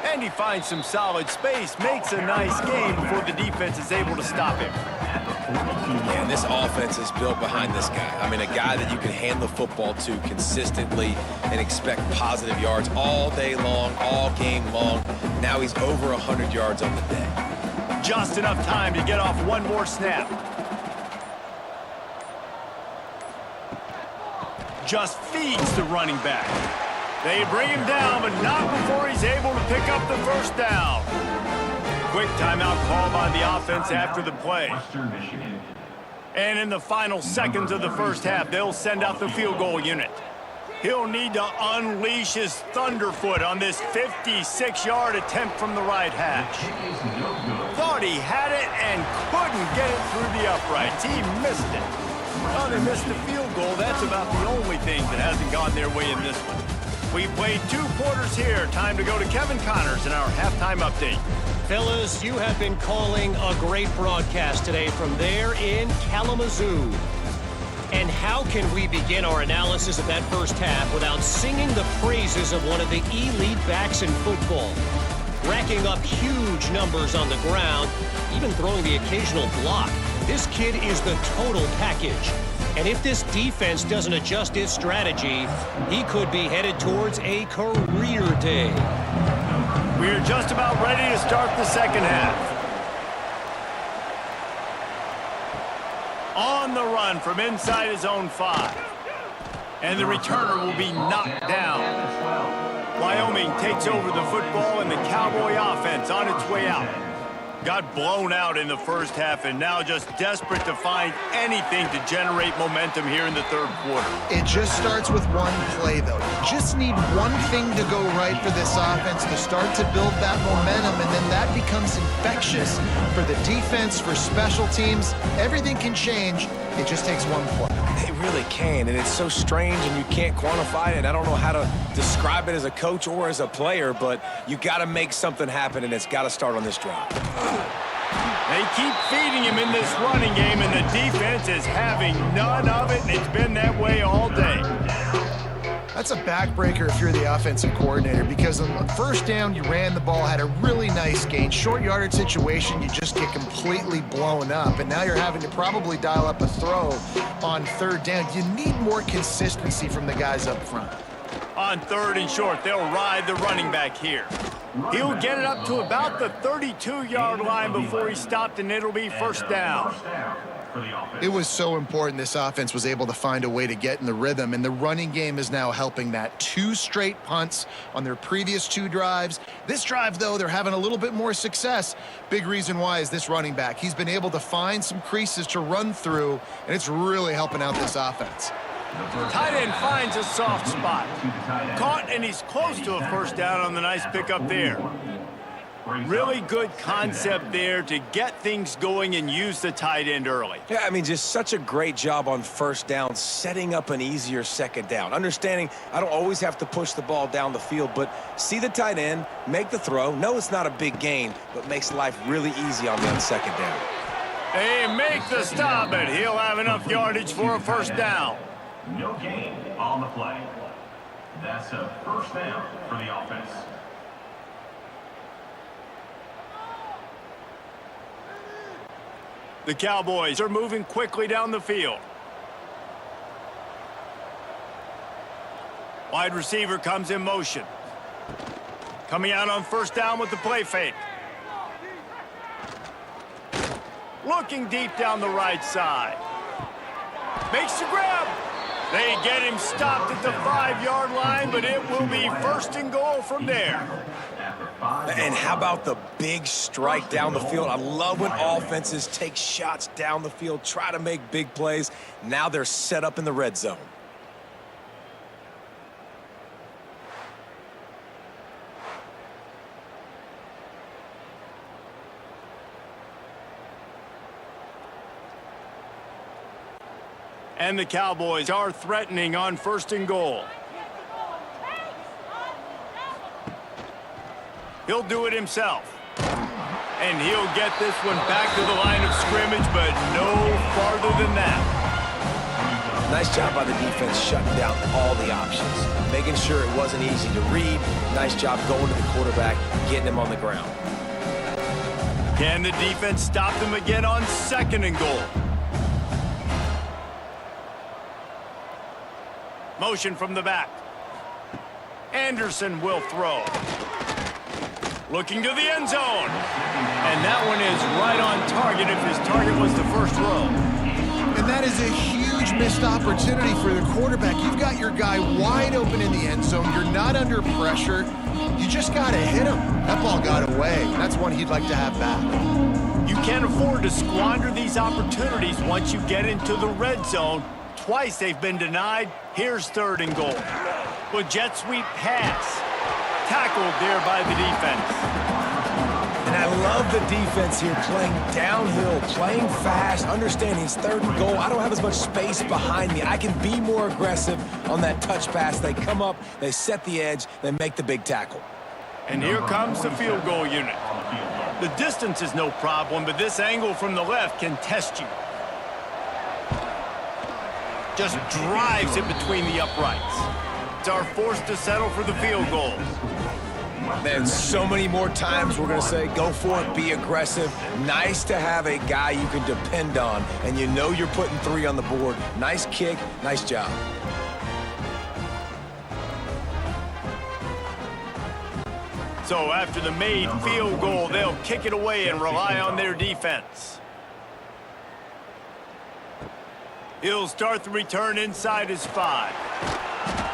And he finds some solid space, makes a nice game before the defense is able to stop him.
Man, this offense is built behind this guy. I mean, a guy that you can hand the football to consistently and expect positive yards all day long, all game long. Now he's over 100 yards on the day.
Just enough time to get off one more snap. Just feeds the running back. They bring him down, but not before he's able to pick up the first down. Quick timeout call by the offense after the play. And in the final seconds of the first half, they'll send out the field goal unit. He'll need to unleash his thunderfoot on this 56-yard attempt from the right hash. Thought he had it and couldn't get it through the uprights. He missed it. Well, they missed the field goal. That's about the only thing that hasn't gone their way in this one. We played 2 quarters here. Time to go to Kevin Connors in our halftime update.
Fellas, you have been calling a great broadcast today from there in Kalamazoo. And how can we begin our analysis of that first half without singing the praises of one of the elite backs in football? Racking up huge numbers on the ground, even throwing the occasional block. This kid is the total package. And if this defense doesn't adjust its strategy, he could be headed towards a career day.
We're just about ready to start the second half. On the run from inside his own 5. And the returner will be knocked down. Wyoming takes over the football and the Cowboy offense on its way out. Got blown out in the first half and now just desperate to find anything to generate momentum here in the third quarter.
It just starts with one play, though. You just need one thing to go right for this offense to start to build that momentum, and then that becomes infectious for the defense, for special teams. Everything can change. It just takes one play.
It really can, and it's so strange, and you can't quantify it. I don't know how to describe it as a coach or as a player, but you got to make something happen, and it's got to start on this drive.
They keep feeding him in this running game, and the defense is having none of it, and it's been that way all day.
That's a backbreaker if you're the offensive coordinator, because on first down, you ran the ball, had a really nice gain. Short yardage situation, you just get completely blown up, and now you're having to probably dial up a throw on third down. You need more consistency from the guys up front.
On third and short, they'll ride the running back here. He'll get it up to about the 32-yard line before he's stopped, and it'll be first down.
It was so important this offense was able to find a way to get in the rhythm, and the running game is now helping that. 2 straight punts on their previous 2 drives. This drive, though, they're having a little bit more success. Big reason why is this running back. He's been able to find some creases to run through, and it's really helping out this offense.
Tight end finds a soft spot. Caught, and he's close to a first down on the nice pickup there. Really good concept there to get things going and use the tight end early.
Yeah, I mean, just such a great job on first down, setting up an easier second down. Understanding I don't always have to push the ball down the field, but see the tight end, make the throw. No, it's not a big gain, but makes life really easy on that second down.
They make the stop, and he'll have enough yardage for a first down.
No gain on the play. That's a first down for the offense.
The Cowboys are moving quickly down the field. Wide receiver comes in motion. Coming out on first down with the play fake. Looking deep down the right side. Makes the grab. They get him stopped at the 5-yard line, but it will be first and goal from there.
And how about the big strike down the field? I love when offenses take shots down the field, try to make big plays. Now they're set up in the red zone.
And the Cowboys are threatening on first and goal. He'll do it himself. And he'll get this one back to the line of scrimmage, but no farther than that.
Nice job by the defense shutting down all the options, making sure it wasn't easy to read. Nice job going to the quarterback, getting him on the ground.
Can the defense stop them again on second and goal? Motion from the back. Anderson will throw. Looking to the end zone. And that one is right on target if his target was the first row.
And that is a huge missed opportunity for the quarterback. You've got your guy wide open in the end zone. You're not under pressure. You just got to hit him. That ball got away. That's one he'd like to have back.
You can't afford to squander these opportunities once you get into the red zone. Twice they've been denied. Here's 3rd and goal. With jet sweep pass. Tackled there by the defense.
And I love the defense here, playing downhill, playing fast, understanding it's 3rd and goal. I don't have as much space behind me. I can be more aggressive on that touch pass. They come up, they set the edge, they make the big tackle.
And here comes the field goal unit. The distance is no problem, but this angle from the left can test you. Just drives it between the uprights. It's our forced to settle for the field goal.
Man, so many more times we're going to say, go for it, be aggressive. Nice to have a guy you can depend on, and you know you're putting 3 on the board. Nice kick, nice job.
So after the made field goal, they'll kick it away and rely on their defense. He'll start the return inside his 5.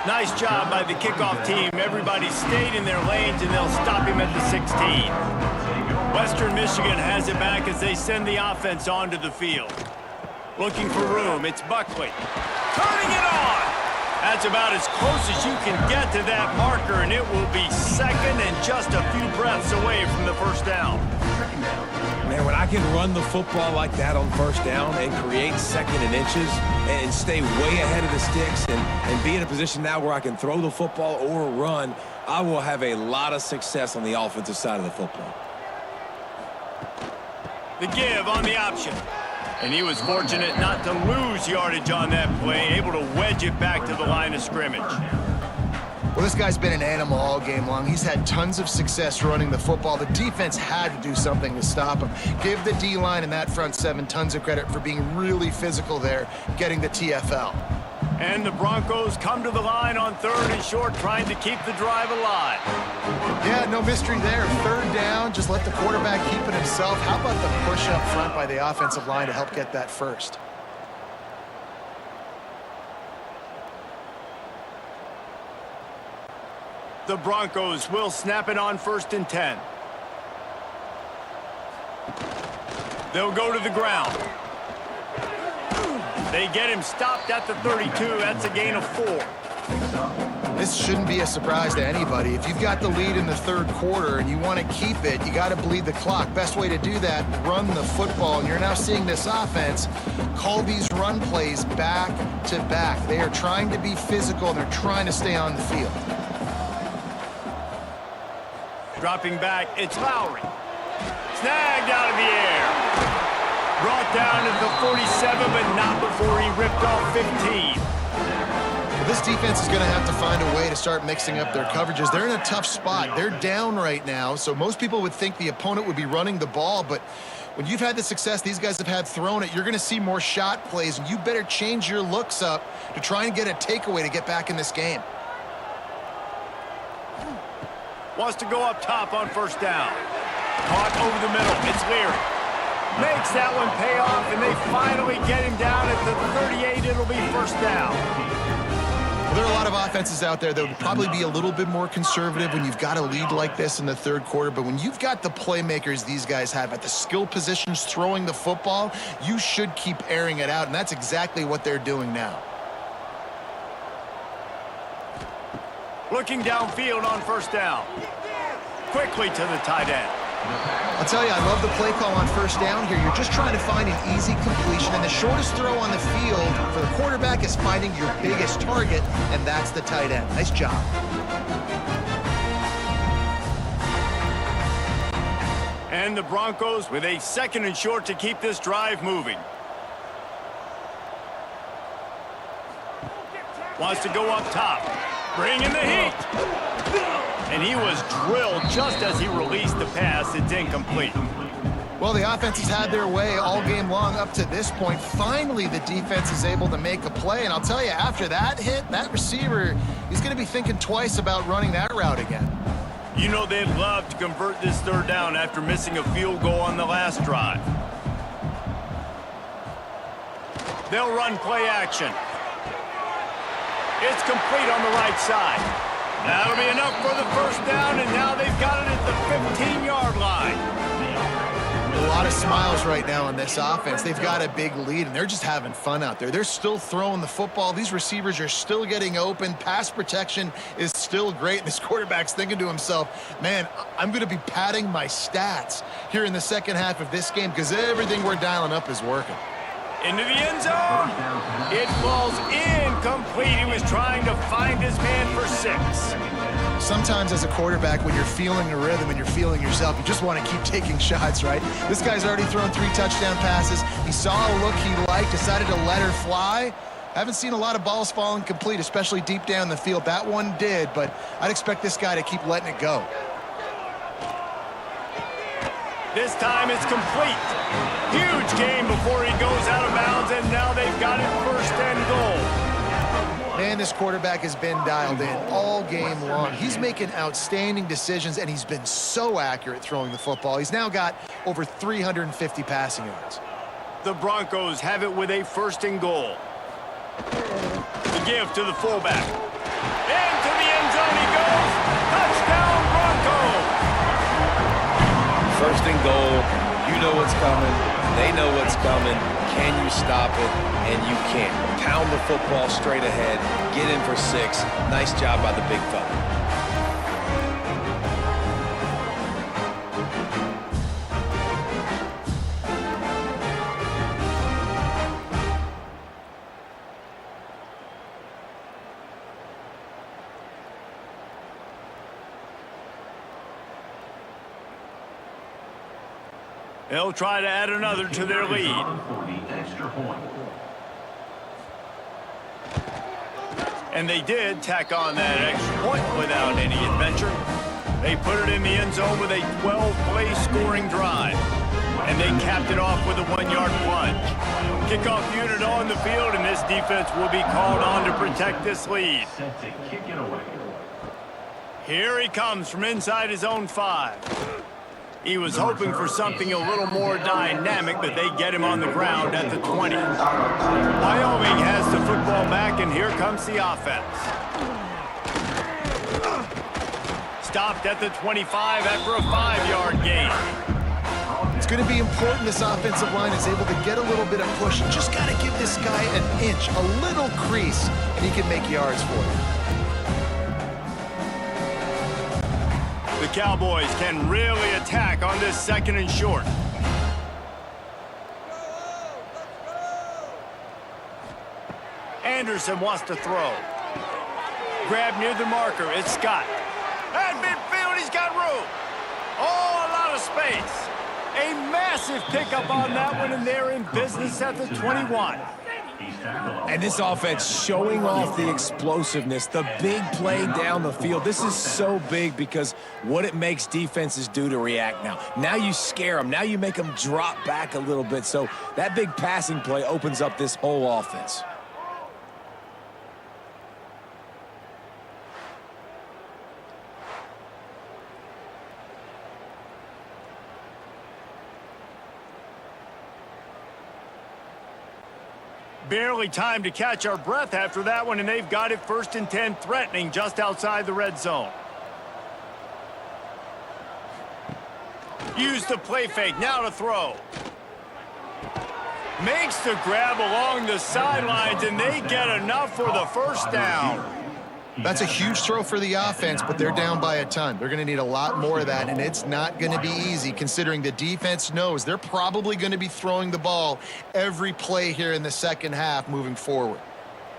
Nice job by the kickoff team. Everybody stayed in their lanes, and they'll stop him at the 16. Western Michigan has it back as they send the offense onto the field. Looking for room, it's Buckley. Turning it on! That's about as close as you can get to that marker, and it will be 2nd and just a few breaths away from the first down.
Man, when I can run the football like that on 1st down and create 2nd and inches and stay way ahead of the sticks and be in a position now where I can throw the football or run, I will have a lot of success on the offensive side of the football.
The give on the option. And he was fortunate not to lose yardage on that play, able to wedge it back to the line of scrimmage.
Well, this guy's been an animal all game long. He's had tons of success running the football. The defense had to do something to stop him. Give the D-line and that front 7 tons of credit for being really physical there, getting the TFL.
And the Broncos come to the line on 3rd and short, trying to keep the drive alive.
Yeah, no mystery there. 3rd down, just let the quarterback keep it himself. How about the push up front by the offensive line to help get that first?
The Broncos will snap it on 1st and 10. They'll go to the ground. They get him stopped at the 32. That's a gain of 4.
This shouldn't be a surprise to anybody. If you've got the lead in the 3rd quarter and you want to keep it, you got to bleed the clock. Best way to do that, run the football. And you're now seeing this offense call these run plays back to back. They are trying to be physical, and they're trying to stay on the field.
Dropping back, it's Lowry. Snagged out of the air. Brought down at the 47, but not before he ripped off 15.
This defense is going to have to find a way to start mixing up their coverages. They're in a tough spot. They're down right now, so most people would think the opponent would be running the ball, but when you've had the success these guys have had throwing it, you're going to see more shot plays, and you better change your looks up to try and get a takeaway to get back in this game.
Wants to go up top on 1st down. Caught over the middle. It's Leary. Makes that one pay off, and they finally get him down at the 38. It'll be 1st down.
Well, there are a lot of offenses out there that would probably be a little bit more conservative when you've got a lead like this in the 3rd quarter. But when you've got the playmakers these guys have at the skill positions throwing the football, you should keep airing it out, and that's exactly what they're doing now.
Looking downfield on 1st down. Quickly to the tight end.
I'll tell you, I love the play call on 1st down here. You're just trying to find an easy completion, and the shortest throw on the field for the quarterback is finding your biggest target, and that's the tight end. Nice job.
And the Broncos with a 2nd and short to keep this drive moving. Wants to go up top. Bring in the heat. And he was drilled just as he released the pass. It's incomplete.
Well, the offense has had their way all game long up to this point. Finally, the defense is able to make a play. And I'll tell you, after that hit, that receiver, he's going to be thinking twice about running that route again.
You know they'd love to convert this third down after missing a field goal on the last drive. They'll run play action. It's complete on the right side. That'll be enough for the first down, and now they've got it at the 15-yard line.
A lot of smiles right now on this offense. They've got a big lead, and they're just having fun out there. They're still throwing the football. These receivers are still getting open. Pass protection is still great. And this quarterback's thinking to himself, man, I'm going to be padding my stats here in the second half of this game because everything we're dialing up is working.
Into the end zone. It falls incomplete. He was trying to find his man for 6.
Sometimes as a quarterback, when you're feeling the rhythm and you're feeling yourself, you just want to keep taking shots, right? This guy's already thrown 3 touchdown passes. He saw a look he liked, decided to let her fly. Haven't seen a lot of balls falling complete, especially deep down the field. That one did, but I'd expect this guy to keep letting it go.
This time it's complete. Huge game before he goes out of bounds, and now they've got it first and goal.
Man, this quarterback has been dialed in all game long. He's making outstanding decisions, and he's been so accurate throwing the football. He's now got over 350 passing yards.
The Broncos have it with a first and goal. The give to the fullback. Into the end zone he goes. Touchdown, Broncos!
First and goal. You know what's coming. They know what's coming. Can you stop it? And you can't. Pound the football straight ahead. Get in for 6. Nice job by the big fella.
They'll try to add another to their lead. And they did tack on that extra point without any adventure. They put it in the end zone with a 12-play scoring drive. And they capped it off with a 1-yard plunge. Kickoff unit on the field, and this defense will be called on to protect this lead. Here he comes from inside his own 5. He was hoping for something a little more dynamic, but they get him on the ground at the 20. Wyoming has the football back, and here comes the offense. Stopped at the 25 after a 5-yard gain.
It's going to be important this offensive line is able to get a little bit of push. Just got to give this guy an inch, a little crease, and he can make yards for you.
The Cowboys can really attack on this second and short. Anderson wants to throw. Grab near the marker. It's Scott. At midfield, he's got room. Oh, a lot of space. A massive pickup on that one, and they're in business at the 21.
And this offense showing off the explosiveness, the big play down the field. This is so big because what it makes defenses do to react now. Now you scare them. Now you make them drop back a little bit. So that big passing play opens up this whole offense.
Barely time to catch our breath after that one, and they've got it first and 10, threatening just outside the red zone. Use the play fake, now to throw. Makes the grab along the sidelines, and they get enough for the first down.
That's a huge throw for the offense, but they're down by a ton. They're going to need a lot more of that, and it's not going to be easy considering the defense knows they're probably going to be throwing the ball every play here in the second half moving forward.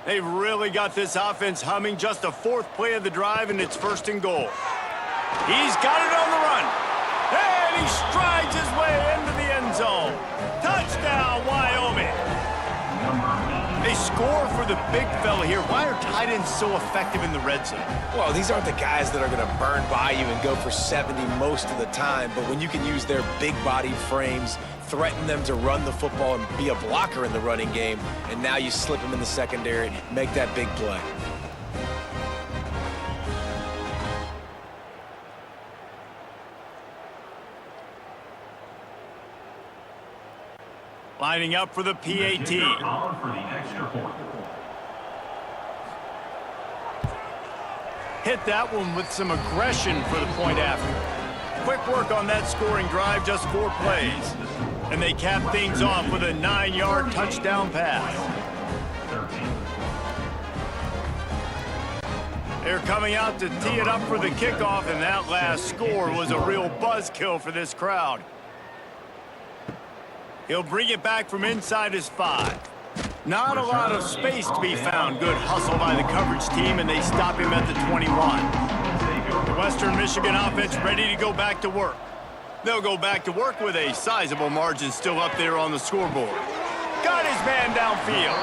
They've really got this offense humming. Just a 4th play of the drive, and it's first and goal. He's got it on the run, and he strides his way into the end zone. Touchdown, Wyoming. They score for the big fella here. Why are tight ends so effective in the red zone?
Well, these aren't the guys that are going to burn by you and go for 70 most of the time, but when you can use their big-bodied frames, threaten them to run the football and be a blocker in the running game, and now you slip them in the secondary, make that big play.
Lining up for the PAT.
On for the extra point.
Hit that one with some aggression for the point after. Quick work on that scoring drive, just 4 plays. And they cap things off with a 9-yard touchdown pass. They're coming out to tee it up for the kickoff, and that last score was a real buzzkill for this crowd. He'll bring it back from inside his 5. Not a lot of space to be found. Good hustle by the coverage team, and they stop him at the 21. The Western Michigan offense ready to go back to work. They'll go back to work with a sizable margin still up there on the scoreboard. Got his man downfield.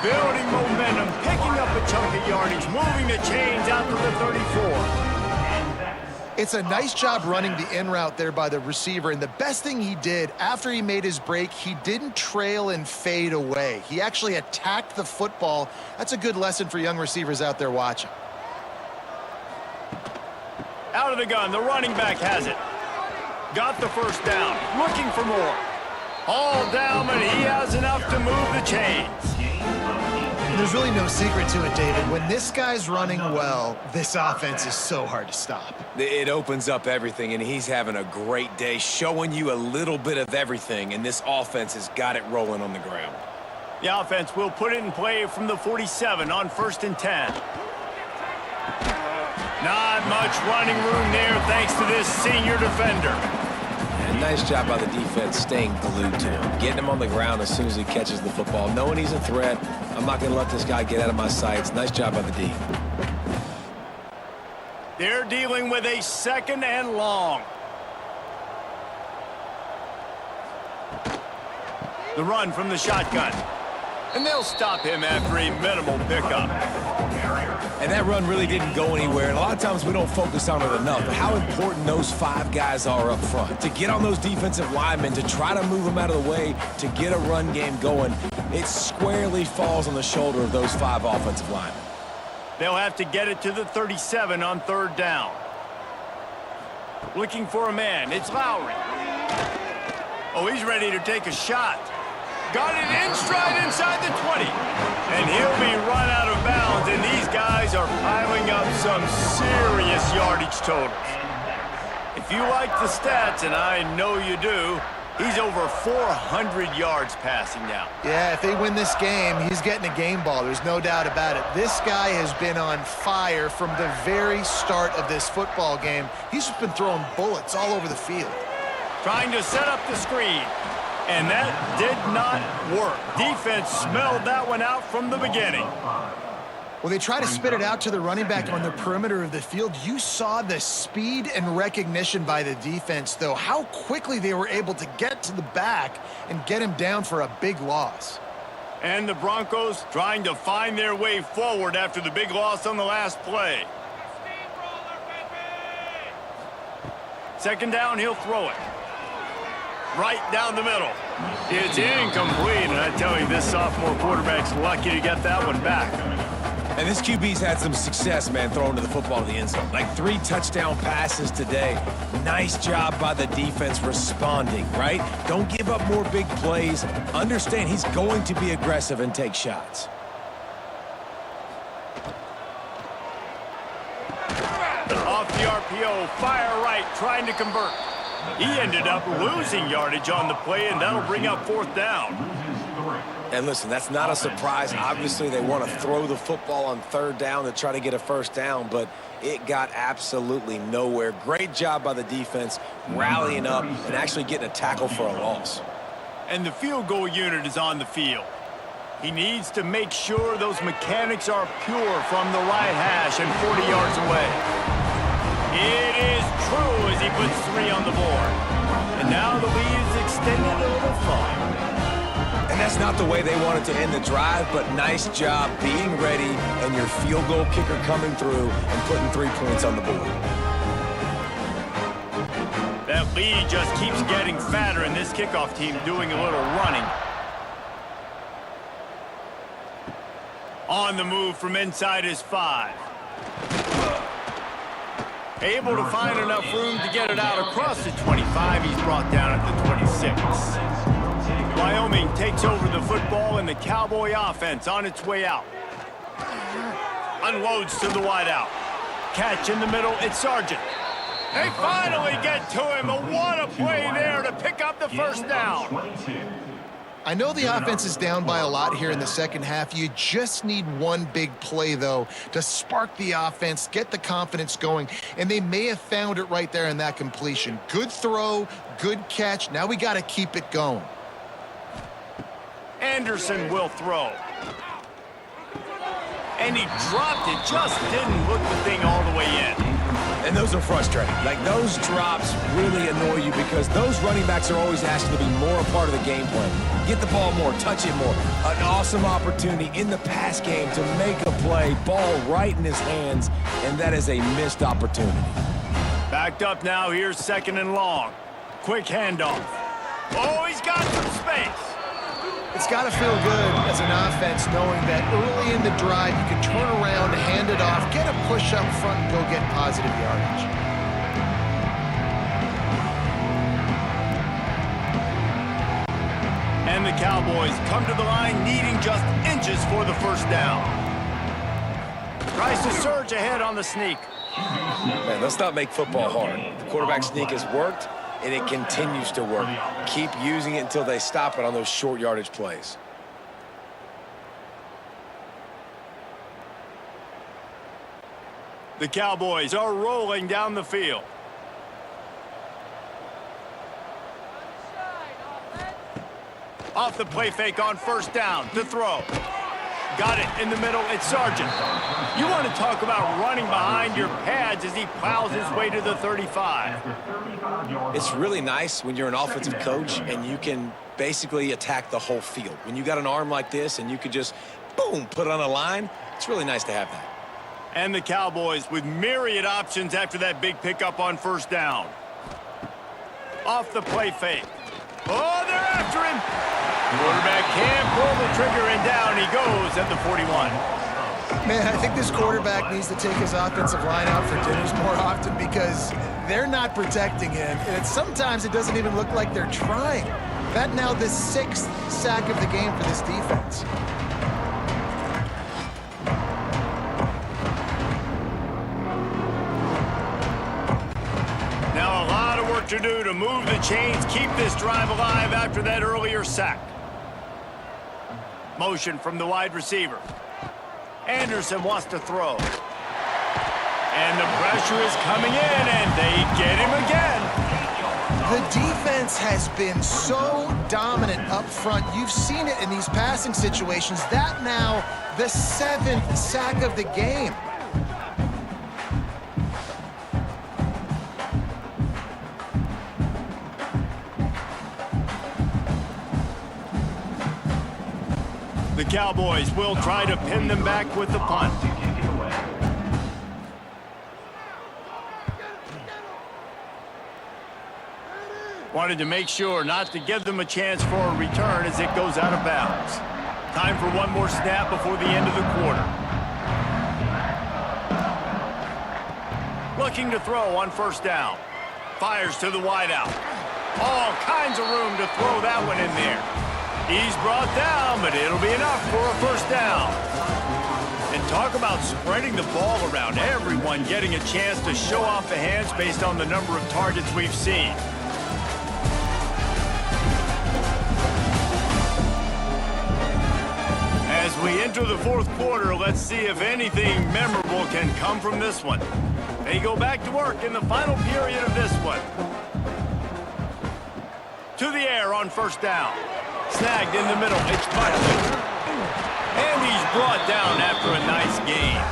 Building momentum, picking up a chunk of yardage, moving the chains out to the 34.
It's a nice job running the in route there by the receiver, and the best thing he did after he made his break, he didn't trail and fade away. He actually attacked the football. That's a good lesson for young receivers out there watching.
Out of the gun, the running back has it. Got the first down, looking for more. All down, but he has enough to move the chains.
There's really no secret to it, David. When this guy's running well, this offense is so hard to stop.
It opens up everything, and he's having a great day, showing you a little bit of everything, and this offense has got it rolling on the ground.
The offense will put it in play from the 47 on 1st and 10. Not much running room there thanks to this senior defender.
And nice job by the defense staying glued to him, getting him on the ground as soon as he catches the football, knowing he's a threat. I'm not going to let this guy get out of my sights. Nice job by the D.
They're dealing with a 2nd and long. The run from the shotgun. And they'll stop him after a minimal pickup.
And that run really didn't go anywhere. And a lot of times we don't focus on it enough. But how important those 5 guys are up front. To get on those defensive linemen, to try to move them out of the way, to get a run game going, it squarely falls on the shoulder of those 5 offensive linemen.
They'll have to get it to the 37 on 3rd down. Looking for a man. It's Lowry. Oh, he's ready to take a shot. Got it in stride inside the 20. And he'll be run out of bounds, and these guys are piling up some serious yardage totals. If you like the stats, and I know you do, he's over 400 yards passing now.
Yeah, if they win this game, he's getting a game ball. There's no doubt about it. This guy has been on fire from the very start of this football game. He's just been throwing bullets all over the field.
Trying to set up the screen. And that did not work. Defense smelled that one out from the beginning.
Well, they try to spit it out to the running back on the perimeter of the field. You saw the speed and recognition by the defense, though, how quickly they were able to get to the back and get him down for a big loss.
And the Broncos trying to find their way forward after the big loss on the last play. 2nd down, he'll throw it. Right down the middle. It's incomplete, and I tell you, this sophomore quarterback's lucky to get that one back.
And this QB's had some success, man, throwing to the football to the end zone. Like 3 touchdown passes today. Nice job by the defense responding, right? Don't give up more big plays. Understand he's going to be aggressive and take shots.
Off the RPO, fire right, trying to convert. He ended up losing yardage on the play, and that'll bring up 4th down.
And listen, that's not a surprise. Obviously, they want to throw the football on 3rd down to try to get a 1st down, but it got absolutely nowhere. Great job by the defense, rallying up and actually getting a tackle for a loss.
And the field goal unit is on the field. He needs to make sure those mechanics are pure from the right hash and 40 yards away. It is true as he puts 3 on the board. And now the lead is extended a little farther.
And that's not the way they wanted to end the drive, but nice job being ready and your field goal kicker coming through and putting 3 points on the board.
That lead just keeps getting fatter, and this kickoff team doing a little running. On the move from inside his 5. Able to find enough room to get it out across the 25. He's brought down at the 26. Wyoming takes over the football and the Cowboy offense on its way out. Unloads to the wideout. Catch in the middle, it's Sargent. They finally get to him. What a play there to pick up the first down.
I know the offense is down by a lot here in the second half. You just need one big play, though, to spark the offense, get the confidence going, and they may have found it right there in that completion. Good throw, good catch. Now we got to keep it going.
Anderson will throw. And he dropped it, just didn't look the thing all the way in.
And those are frustrating. Like, those drops really annoy you because those running backs are always asked to be more a part of the game plan. Get the ball more, touch it more. An awesome opportunity in the pass game to make a play, ball right in his hands, and that is a missed opportunity.
Backed up now, here's second and long. Quick handoff. Oh, he's got some space.
It's got to feel good as an offense knowing that early in the drive you can turn around, hand it off, get a push up front, and go get positive yardage.
And the Cowboys come to the line needing just inches for the first down. Tries to surge ahead on the sneak.
Man, let's not make football hard. The quarterback sneak has worked, and it continues to work. Keep using it until they stop it on those short yardage plays.
The Cowboys are rolling down the field. Off the play fake on first down to throw. Got it in the middle, it's Sargent. You want to talk about running behind your pads as he plows his way to the 35.
It's really nice when you're an offensive coach and you can basically attack the whole field. When you got an arm like this and you could just, boom, put it on a line, it's really nice to have that.
And the Cowboys with myriad options after that big pickup on first down. Off the play fake. Oh, they're after him. Quarterback can't pull the trigger, and down he goes at the 41.
Man, I think this quarterback needs to take his offensive line out for dinners more often because they're not protecting him. And sometimes it doesn't even look like they're trying. That now the 6th sack of the game for this defense.
Now a lot of work to do to move the chains, keep this drive alive after that earlier sack. Motion from the wide receiver. Anderson wants to throw. And the pressure is coming in, and they get him again.
The defense has been so dominant up front. You've seen it in these passing situations. That now the 7th sack of the game.
The Cowboys will try to pin them back with the punt. Wanted to make sure not to give them a chance for a return as it goes out of bounds. Time for one more snap before the end of the quarter. Looking to throw on first down. Fires to the wideout. All kinds of room to throw that one in there. He's brought down, but it'll be enough for a first down. And talk about spreading the ball around. Everyone getting a chance to show off the hands based on the number of targets we've seen. As we enter the fourth quarter, let's see if anything memorable can come from this one. They go back to work in the final period of this one. To the air on first down. Snagged in the middle, it's Butler. And he's brought down after a nice game.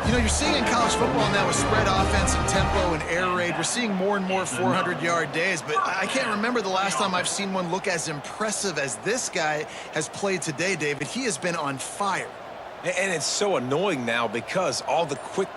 You know, you're seeing in college football now with spread offense and tempo and air raid, we're seeing more and more 400-yard days, but I can't remember the last time I've seen one look as impressive as this guy has played today, David. He has been on fire.
And it's so annoying now because all the quick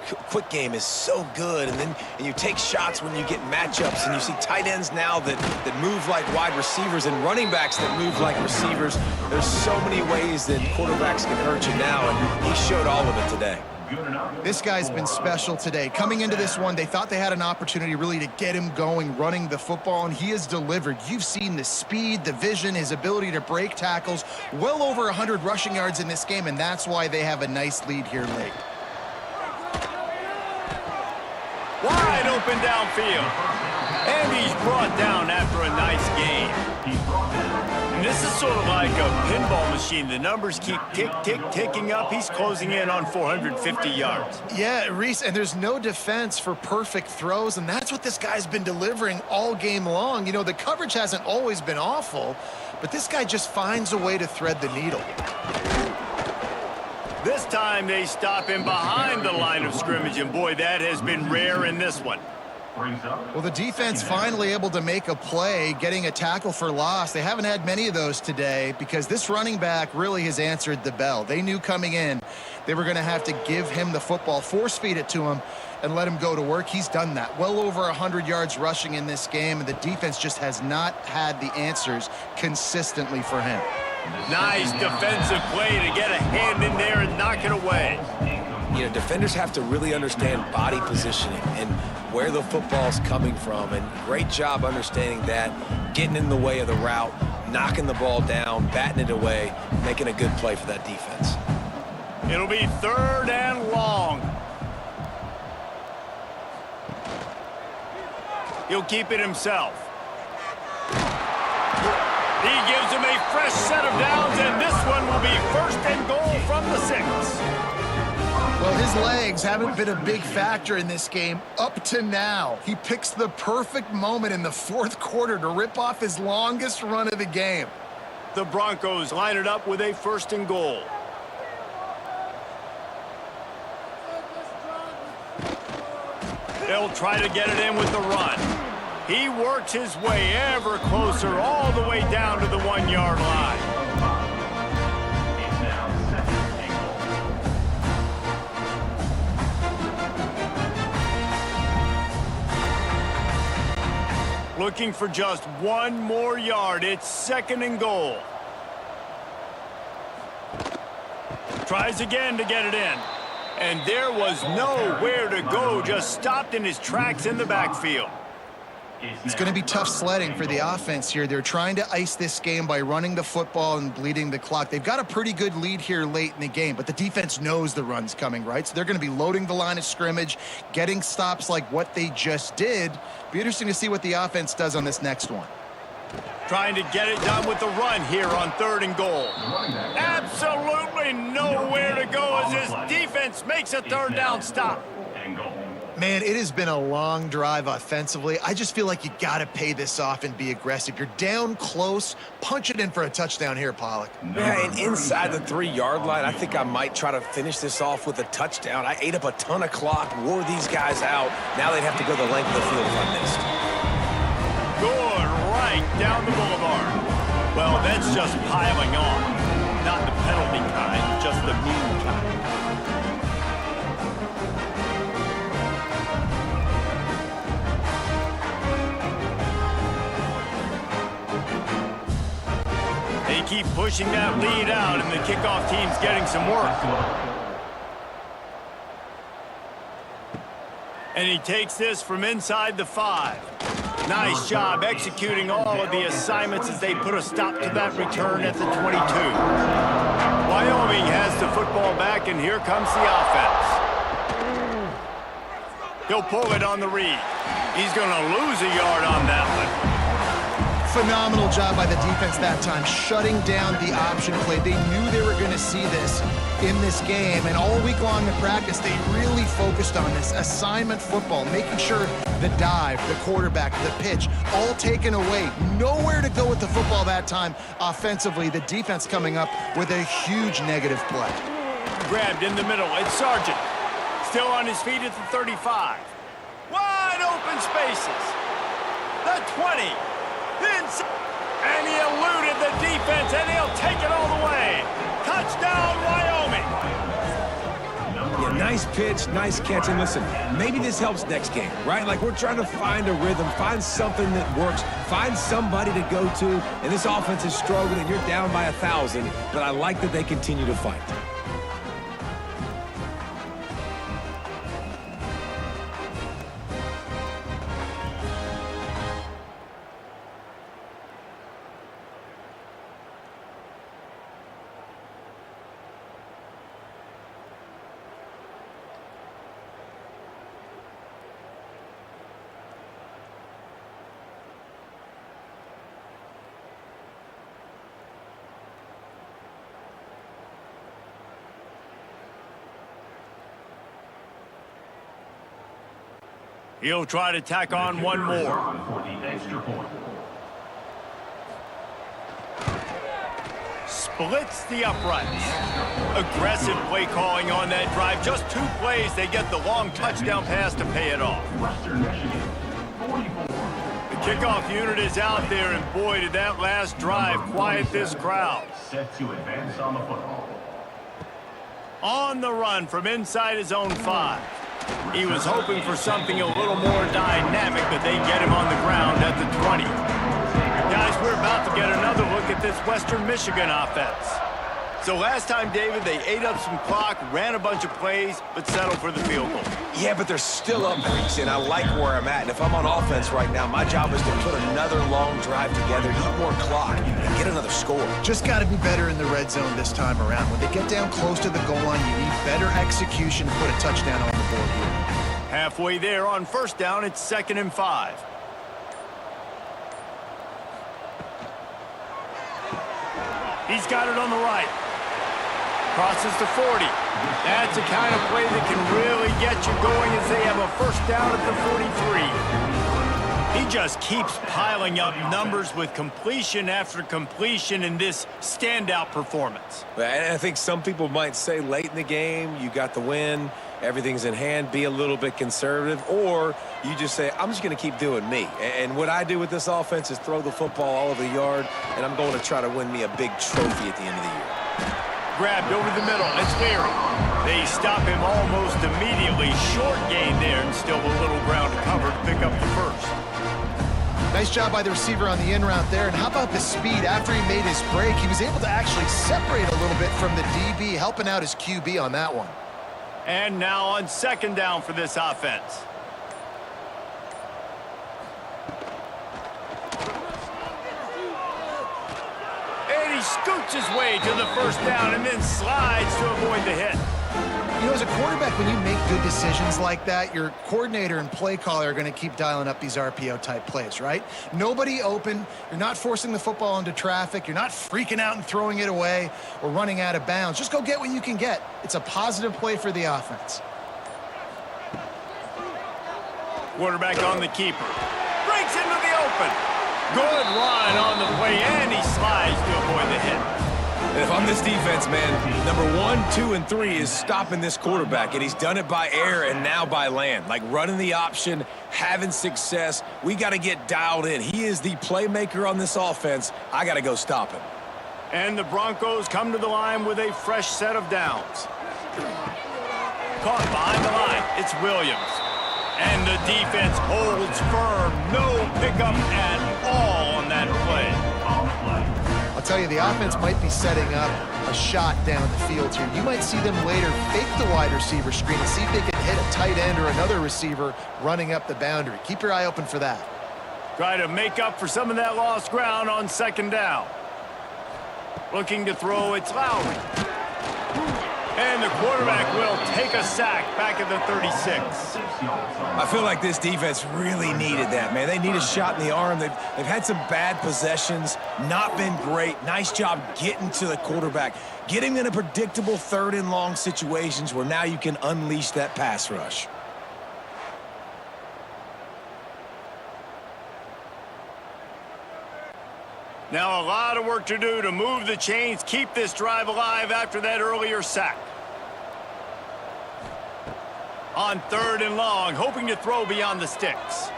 game is so good, and you take shots when you get matchups, and you see tight ends now that move like wide receivers and running backs that move like receivers. There's so many ways that quarterbacks can hurt you now, and he showed all of it today.
Good enough.
This guy's been special today. Coming into this one, they thought they had an opportunity really to get him going, running the football, and he has delivered. You've seen the speed, the vision, his ability to break tackles, well over 100 rushing yards in this game, and that's why they have a nice lead here late.
Wide open downfield. And he's brought down after a nice game. And this is sort of like a pinball machine. The numbers keep ticking up. He's closing in on 450 yards.
Yeah, Reese, and there's no defense for perfect throws, and that's what this guy's been delivering all game long. You know, the coverage hasn't always been awful, but this guy just finds a way to thread the needle.
This time they stop him behind the line of scrimmage, and boy, that has been rare in this one.
Well, the defense finally able to make a play, getting a tackle for loss. They haven't had many of those today because this running back really has answered the bell. They knew coming in they were going to have to give him the football, force feed it to him, and let him go to work. He's done that. Well over 100 yards rushing in this game, and the defense just has not had the answers consistently for him.
Nice defensive play to get a hand in there and knock it away.
You know, defenders have to really understand body positioning and where the football's coming from, and great job understanding that, getting in the way of the route, knocking the ball down, batting it away, making a good play for that defense.
It'll be 3rd and long. He'll keep it himself. He gives him a fresh set of downs, and this one will be 1st and goal from the 6.
Well, his legs haven't been a big factor in this game up to now. He picks the perfect moment in the 4th quarter to rip off his longest run of the game.
The Broncos line it up with a 1st and goal. They'll try to get it in with the run. He works his way ever closer all the way down to the 1-yard line.
It's now 2nd and goal.
Looking for just 1 more yard. It's 2nd and goal. Tries again to get it in. And there was nowhere to go. Just stopped in his tracks in the backfield.
It's going to be tough sledding for the offense here. They're trying to ice this game by running the football and bleeding the clock. They've got a pretty good lead here late in the game, but the defense knows the run's coming, right? So they're going to be loading the line of scrimmage, getting stops like what they just did. Be interesting to see what the offense does on this next one.
Trying to get it done with the run here on 3rd and goal. Absolutely nowhere to go as his defense makes a 3rd down stop.
Man, it has been a long drive offensively. I just feel like you got to pay this off and be aggressive. You're down close. Punch it in for a touchdown here, Pollock.
Yeah, and inside the 3-yard line, I think I might try to finish this off with a touchdown. I ate up a ton of clock, wore these guys out. Now they'd have to go the length of the field if I missed.
Good right down the boulevard. Well, that's just piling on. Not the penalty kind, just the mean kind. They keep pushing that lead out, and the kickoff team's getting some work. And he takes this from inside the 5. Nice job executing all of the assignments as they put a stop to that return at the 22. Wyoming has the football back, and here comes the offense. He'll pull it on the read. He's going to lose a yard on that one.
Phenomenal job by the defense that time, shutting down the option play. They knew they were going to see this in this game, and all week long in practice, they really focused on this assignment football, making sure the dive, the quarterback, the pitch, all taken away. Nowhere to go with the football that time offensively. The defense coming up with a huge negative play.
Grabbed in the middle. It's Sargent. Still on his feet at the 35. Wide open spaces. The 20. And he eluded the defense, and he'll take it all the way. Touchdown, Wyoming.
Yeah, nice pitch, nice catch. And listen, maybe this helps next game, right? Like, we're trying to find a rhythm, find something that works, find somebody to go to. And this offense is struggling, and you're down by 1,000. But I like that they continue to fight.
He'll try to tack on one more.
For the extra point.
Splits the uprights. Aggressive play calling on that drive. Just 2 plays, they get the long touchdown pass to pay it off.
Western Michigan, 44.
The kickoff unit is out there, and boy, did that last drive quiet this crowd.
Set to advance on the football.
On the run from inside his own 5. He was hoping for something a little more dynamic, but they get him on the ground at the 20. Guys, we're about to get another look at this Western Michigan offense. So last time, David, they ate up some clock, ran a bunch of plays, but settled for the field goal.
Yeah, but they're still up, Reese, and I like where I'm at. And if I'm on offense right now, my job is to put another long drive together, eat more clock, and get another score.
Just got to be better in the red zone this time around. When they get down close to the goal line, you need better execution to put a touchdown on the board here.
Halfway there on first down, it's 2nd and 5. He's got it on the right. Crosses to 40. That's the kind of play that can really get you going as they have a first down at the 43. He just keeps piling up numbers with completion after completion in this standout performance.
And I think some people might say late in the game, you got the win, everything's in hand, be a little bit conservative, or you just say, I'm just going to keep doing me. And what I do with this offense is throw the football all over the yard, and I'm going to try to win me a big trophy at the end of the year.
Grabbed over the middle. It's Leary. They stop him almost immediately. Short gain there, and still a little ground to cover to pick up the first.
Nice job by the receiver on the in route there. And how about the speed? After he made his break, he was able to actually separate a little bit from the DB, helping out his QB on that one.
And now on 2nd down for this offense. And he scoots his way to the first down and then slides to avoid the hit.
You know, as a quarterback, when you make good decisions like that, your coordinator and play caller are going to keep dialing up these RPO-type plays, right? Nobody open. You're not forcing the football into traffic. You're not freaking out and throwing it away or running out of bounds. Just go get what you can get. It's a positive play for the offense.
Quarterback on the keeper. Breaks into the open. Good run on the play, and he slides to avoid the hit.
And if I'm this defense, man, number 1, 2, and 3 is stopping this quarterback, and he's done it by air and now by land. Like running the option, having success. We got to get dialed in. He is the playmaker on this offense. I got to go stop him.
And the Broncos come to the line with a fresh set of downs. Caught behind the line. It's Williams. And the defense holds firm. No pickup at all on that play.
I'll tell you, the offense might be setting up a shot down the field here. You might see them later fake the wide receiver screen and see if they can hit a tight end or another receiver running up the boundary. Keep your eye open for that.
Try to make up for some of that lost ground on 2nd down. Looking to throw, it's Lowry. And the quarterback will take a sack back at the 36.
I feel like this defense really needed that, man. They need a shot in the arm. They've had some bad possessions, not been great. Nice job getting to the quarterback, getting in a predictable 3rd and long situations where now you can unleash that pass rush.
Now a lot of work to do to move the chains, keep this drive alive after that earlier sack. On 3rd and long, hoping to throw beyond the sticks.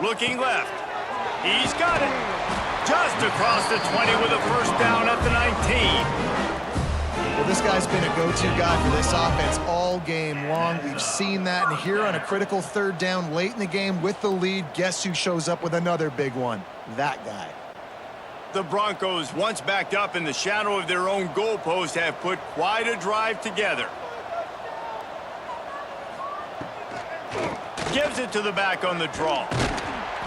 Looking left. He's got it. Just across the 20 with a first down at the 19.
Well, this guy's been a go-to guy for this offense all game long. We've seen that, and here on a critical 3rd down late in the game with the lead, guess who shows up with another big one? That guy.
The Broncos, once backed up in the shadow of their own goalpost, have put quite a drive together. Gives it to the back on the draw.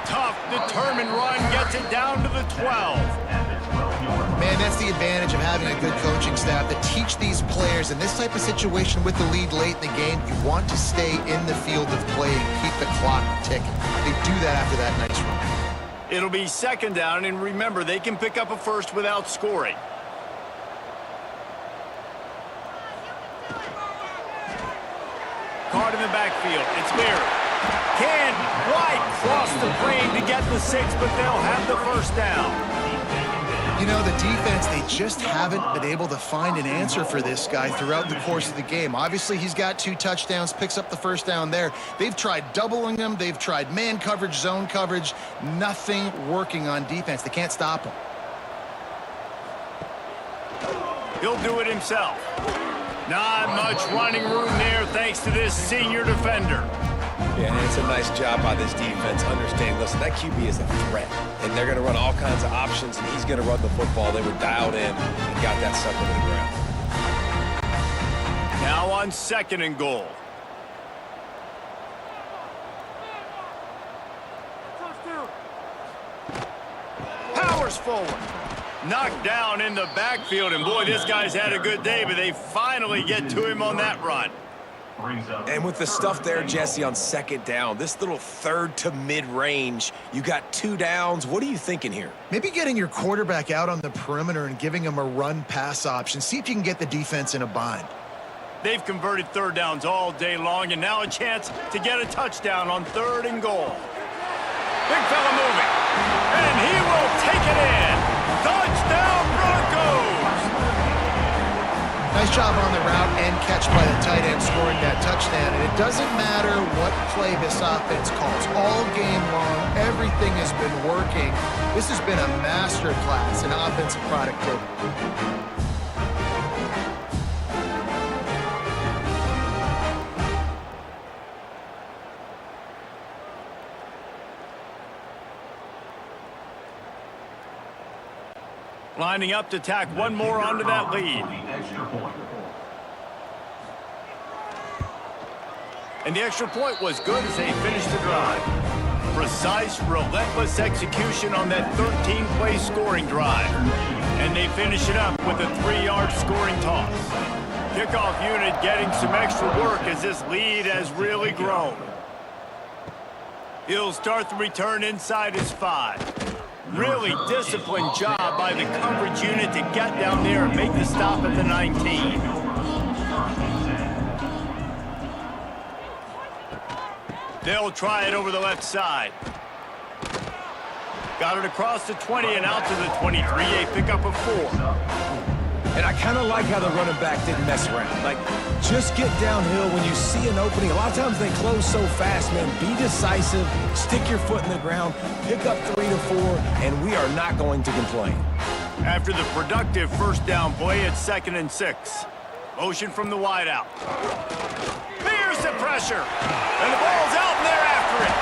Tough, determined run, gets it down to the 12.
Man, that's the advantage of having a good coaching staff that teach these players in this type of situation with the lead late in the game. You want to stay in the field of play and keep the clock ticking. They do that after that nice run.
It'll be 2nd down, and remember, they can pick up a first without scoring. Caught in the backfield. It's Leary. Can't quite cross the plane to get the 6, but they'll have the first down.
You know, the defense, they just haven't been able to find an answer for this guy throughout the course of the game. Obviously, he's got 2 touchdowns, picks up the first down there. They've tried doubling him. They've tried man coverage, zone coverage. Nothing working on defense. They can't stop him.
He'll do it himself. Not much running room there thanks to this senior defender.
Yeah, and it's a nice job by this defense. Understand, listen, that QB is a threat. And they're going to run all kinds of options, and he's going to run the football. They were dialed in and got that sucker to the ground.
Now on 2nd and goal. Powers forward. Knocked down in the backfield, and boy, this guy's had a good day, but they finally get to him on that run.
And with the stuff there, Jesse, on 2nd down, this little 3rd to mid-range, you got 2 downs. What are you thinking here?
Maybe getting your quarterback out on the perimeter and giving him a run-pass option. See if you can get the defense in a bind.
They've converted 3rd downs all day long, and now a chance to get a touchdown on 3rd and goal. Big fella moving, and he will take it in. Touchdown, Broncos!
Nice job on the route and catch by the tight end scoring that touchdown. And it doesn't matter what play this offense calls. All game long, everything has been working. This has been a master class in offensive productivity.
Lining up to tack one more onto that lead. And the extra point was good as they finished the drive. Precise, relentless execution on that 13-play scoring drive. And they finish it up with a 3-yard scoring toss. Kickoff unit getting some extra work as this lead has really grown. He'll start the return inside his 5. Really disciplined job by the coverage unit to get down there and make the stop at the 19. They'll try it over the left side. Got it across the 20 and out to the 23. A pickup of 4.
And I kind of like how the running back didn't mess around. Like, just get downhill when you see an opening. A lot of times they close so fast, man. Be decisive, stick your foot in the ground, pick up 3 to 4, and we are not going to complain.
After the productive first down play, it's 2nd and 6. Motion from the wideout. Fears the pressure. And the ball's out and they're after it.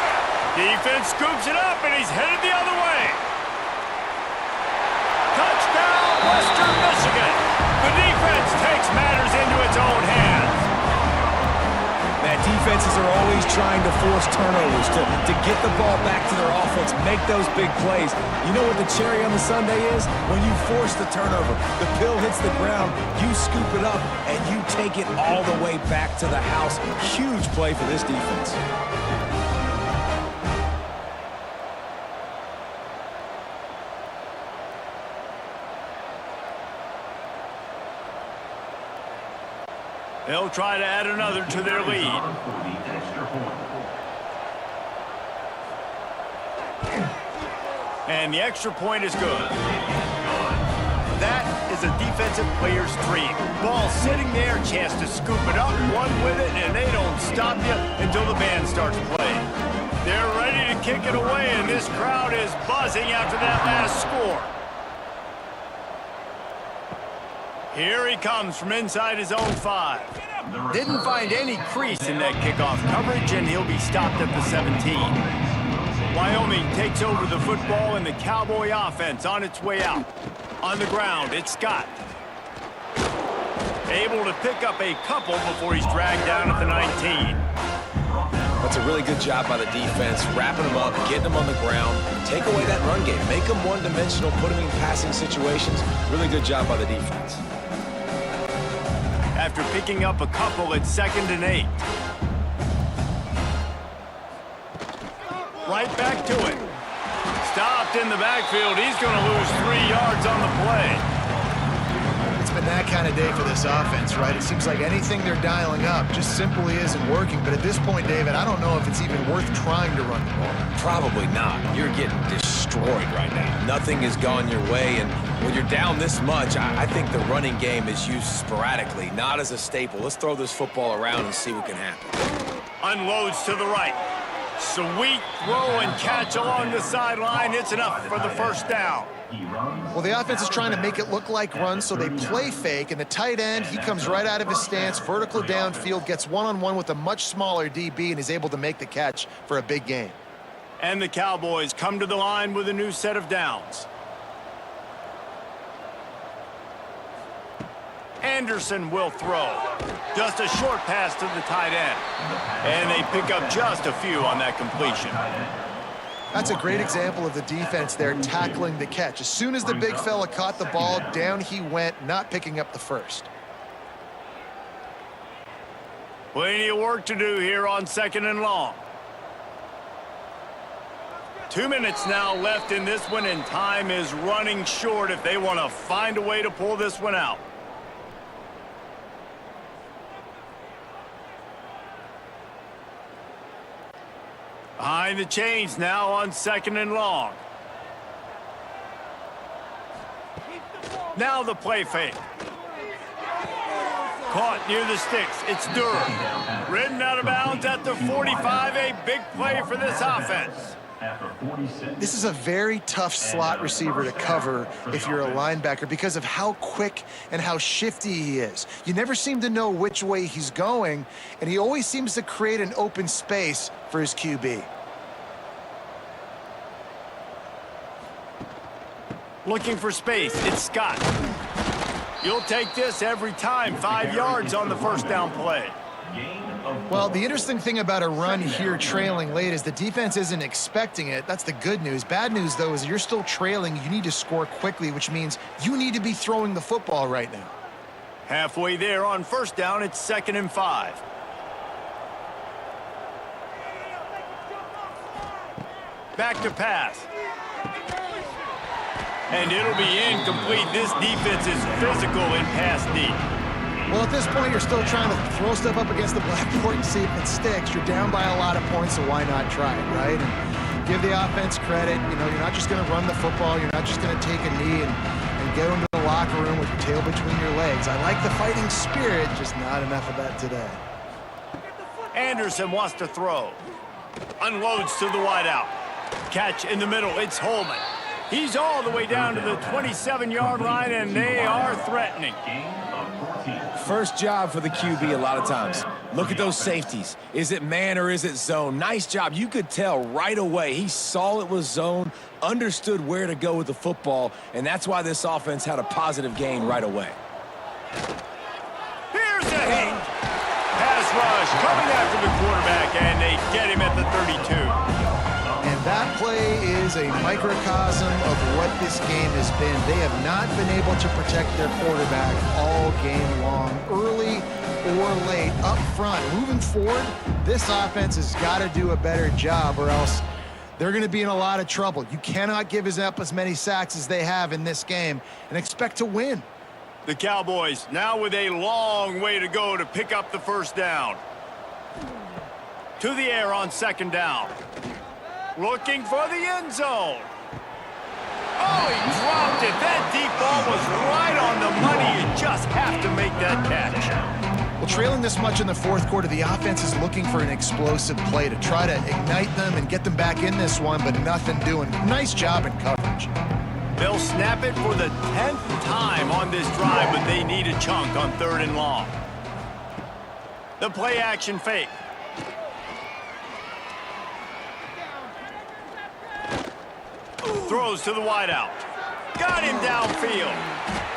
Defense scoops it up and he's headed the other way. Touchdown, Western Michigan. The defense takes matters into its own hands.
Man, defenses are always trying to force turnovers to get the ball back to their offense, make those big plays. You know what the cherry on the sundae is? When you force the turnover, the pill hits the ground, you scoop it up, and you take it all the way back to the house. Huge play for this defense.
They'll try to add another to their lead. And the extra point is good. That is a defensive player's dream. Ball sitting there, chance to scoop it up, run with it, and they don't stop you until the band starts playing. They're ready to kick it away, and this crowd is buzzing after that last score. Here he comes from inside his own 5. Didn't find any crease in that kickoff coverage, and he'll be stopped at the 17. Wyoming takes over the football, and the Cowboy offense on its way out. On the ground, it's Scott. Able to pick up a couple before he's dragged down at the 19.
That's a really good job by the defense, wrapping them up, getting them on the ground, take away that run game, make them one-dimensional, put them in passing situations. Really good job by the defense.
After picking up a couple, it's 2nd and 8. Right back to it. Stopped in the backfield. He's going to lose 3 yards on the play.
It's been that that kind of day for this offense, right? It seems like anything they're dialing up just simply isn't working. But at this point, David, I don't know if it's even worth trying to run the ball.
Probably not. You're getting destroyed right now. Nothing has gone your way, and when you're down this much, I think the running game is used sporadically, not as a staple. Let's throw this football around and see what can happen.
Unloads to the right. Sweet throw and catch along the sideline. It's enough for the first down.
Well, the offense is trying to make it look like runs, so they play fake, and the tight end, he comes right out of his stance, vertical downfield, gets one-on-one with a much smaller DB, and is able to make the catch for a big gain.
And the Cowboys come to the line with a new set of downs. Anderson will throw. Just a short pass to the tight end. And they pick up just a few on that completion.
That's a great example of the defense there tackling the catch. As soon as the big fella caught the ball, down he went, not picking up the first.
Plenty of work to do here on 2nd and long. 2 minutes now left in this one, and time is running short if they want to find a way to pull this one out. Behind the chains now on 2nd and long. Now the play fake. Caught near the sticks. It's Durham. Ridden out of bounds at the 45. A big play for this offense.
This is a very tough slot receiver to cover if you're a linebacker because of how quick and how shifty he is. You never seem to know which way he's going, and he always seems to create an open space for his QB.
Looking for space. It's Scott. You'll take this every time. 5 yards on the first down play.
Well, the interesting thing about a run here trailing late is the defense isn't expecting it. That's the good news. Bad news, though, is you're still trailing. You need to score quickly, which means you need to be throwing the football right now.
Halfway there on first down, it's 2nd and 5. Back to pass. And it'll be incomplete. This defense is physical in pass deep.
Well, at this point, you're still trying to throw stuff up against the blackboard and see if it sticks. You're down by a lot of points, so why not try it, right? And give the offense credit. You know, you're not just going to run the football. You're not just going to take a knee and go into the locker room with your tail between your legs. I like the fighting spirit, just not enough of that today.
Anderson wants to throw. Unloads to the wideout. Catch in the middle. It's Holman. He's all the way down to the 27-yard line, and they are threatening.
First job for the QB a lot of times. Look at those safeties. Is it man or is it zone? Nice job. You could tell right away. He saw it was zone, understood where to go with the football, and that's why this offense had a positive gain right away.
Here's a hit. Pass rush coming after the quarterback, and they get him at the 32.
And that play is a microcosm of what this game has been. They have not been able to protect their quarterback all game long, early or late, up front. Moving forward, this offense has got to do a better job, or else they're going to be in a lot of trouble. You cannot give up as many sacks as they have in this game and expect to win.
The Cowboys now with a long way to go to pick up the first down. To the air on 2nd down. Looking for the end zone. Oh, he dropped it. That deep ball was right on the money. You just have to make that catch.
Well, trailing this much in the fourth quarter, the offense is looking for an explosive play to try to ignite them and get them back in this one, but nothing doing. Nice job in coverage.
They'll snap it for the 10th time on this drive, but they need a chunk on 3rd and long. The play action fake. Throws to the wideout. Got him downfield.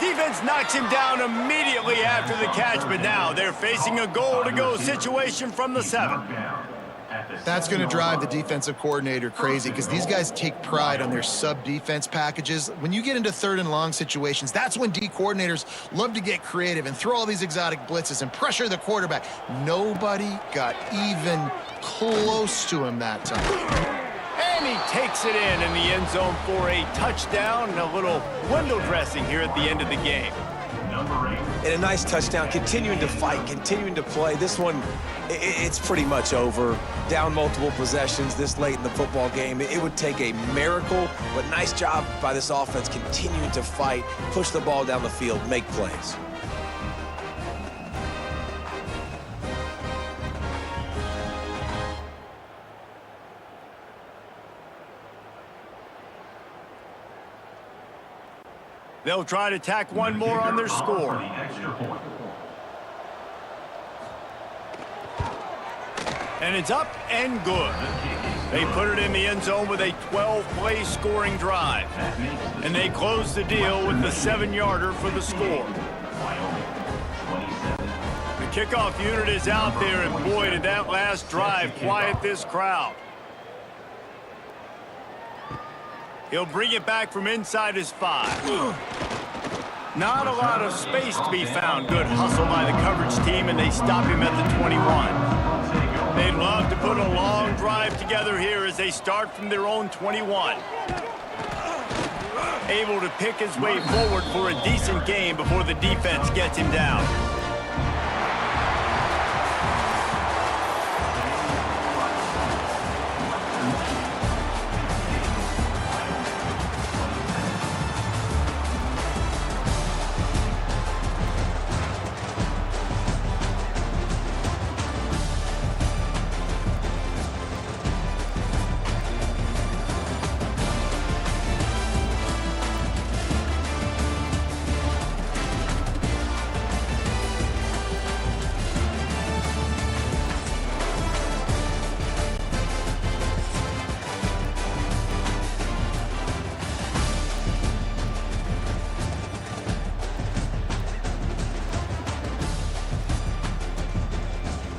Defense knocks him down immediately after the catch, but now they're facing a goal-to-go situation from the 7.
That's going to drive the defensive coordinator crazy because these guys take pride on their sub-defense packages. When you get into 3rd and long situations, that's when D coordinators love to get creative and throw all these exotic blitzes and pressure the quarterback. Nobody got even close to him that time.
And he takes it in the end zone for a touchdown and a little window dressing here at the end of the game.
number 8.
And a nice touchdown, continuing to fight, continuing to play. This one, it's pretty much over. Down multiple possessions this late in the football game. It would take a miracle, but nice job by this offense continuing to fight, push the ball down the field, make plays.
They'll try to tack one more on their score.
The extra point.
And it's up and good. They put it in the end zone with a 12-play scoring drive. And they close the deal with the 7-yarder for the score.
Wyoming, 27.
The kickoff unit is out there, and boy, did that last drive quiet this crowd. He'll bring it back from inside his 5. Not a lot of space to be found. Good hustle by the coverage team, and they stop him at the 21. They'd love to put a long drive together here as they start from their own 21. Able to pick his way forward for a decent game before the defense gets him down.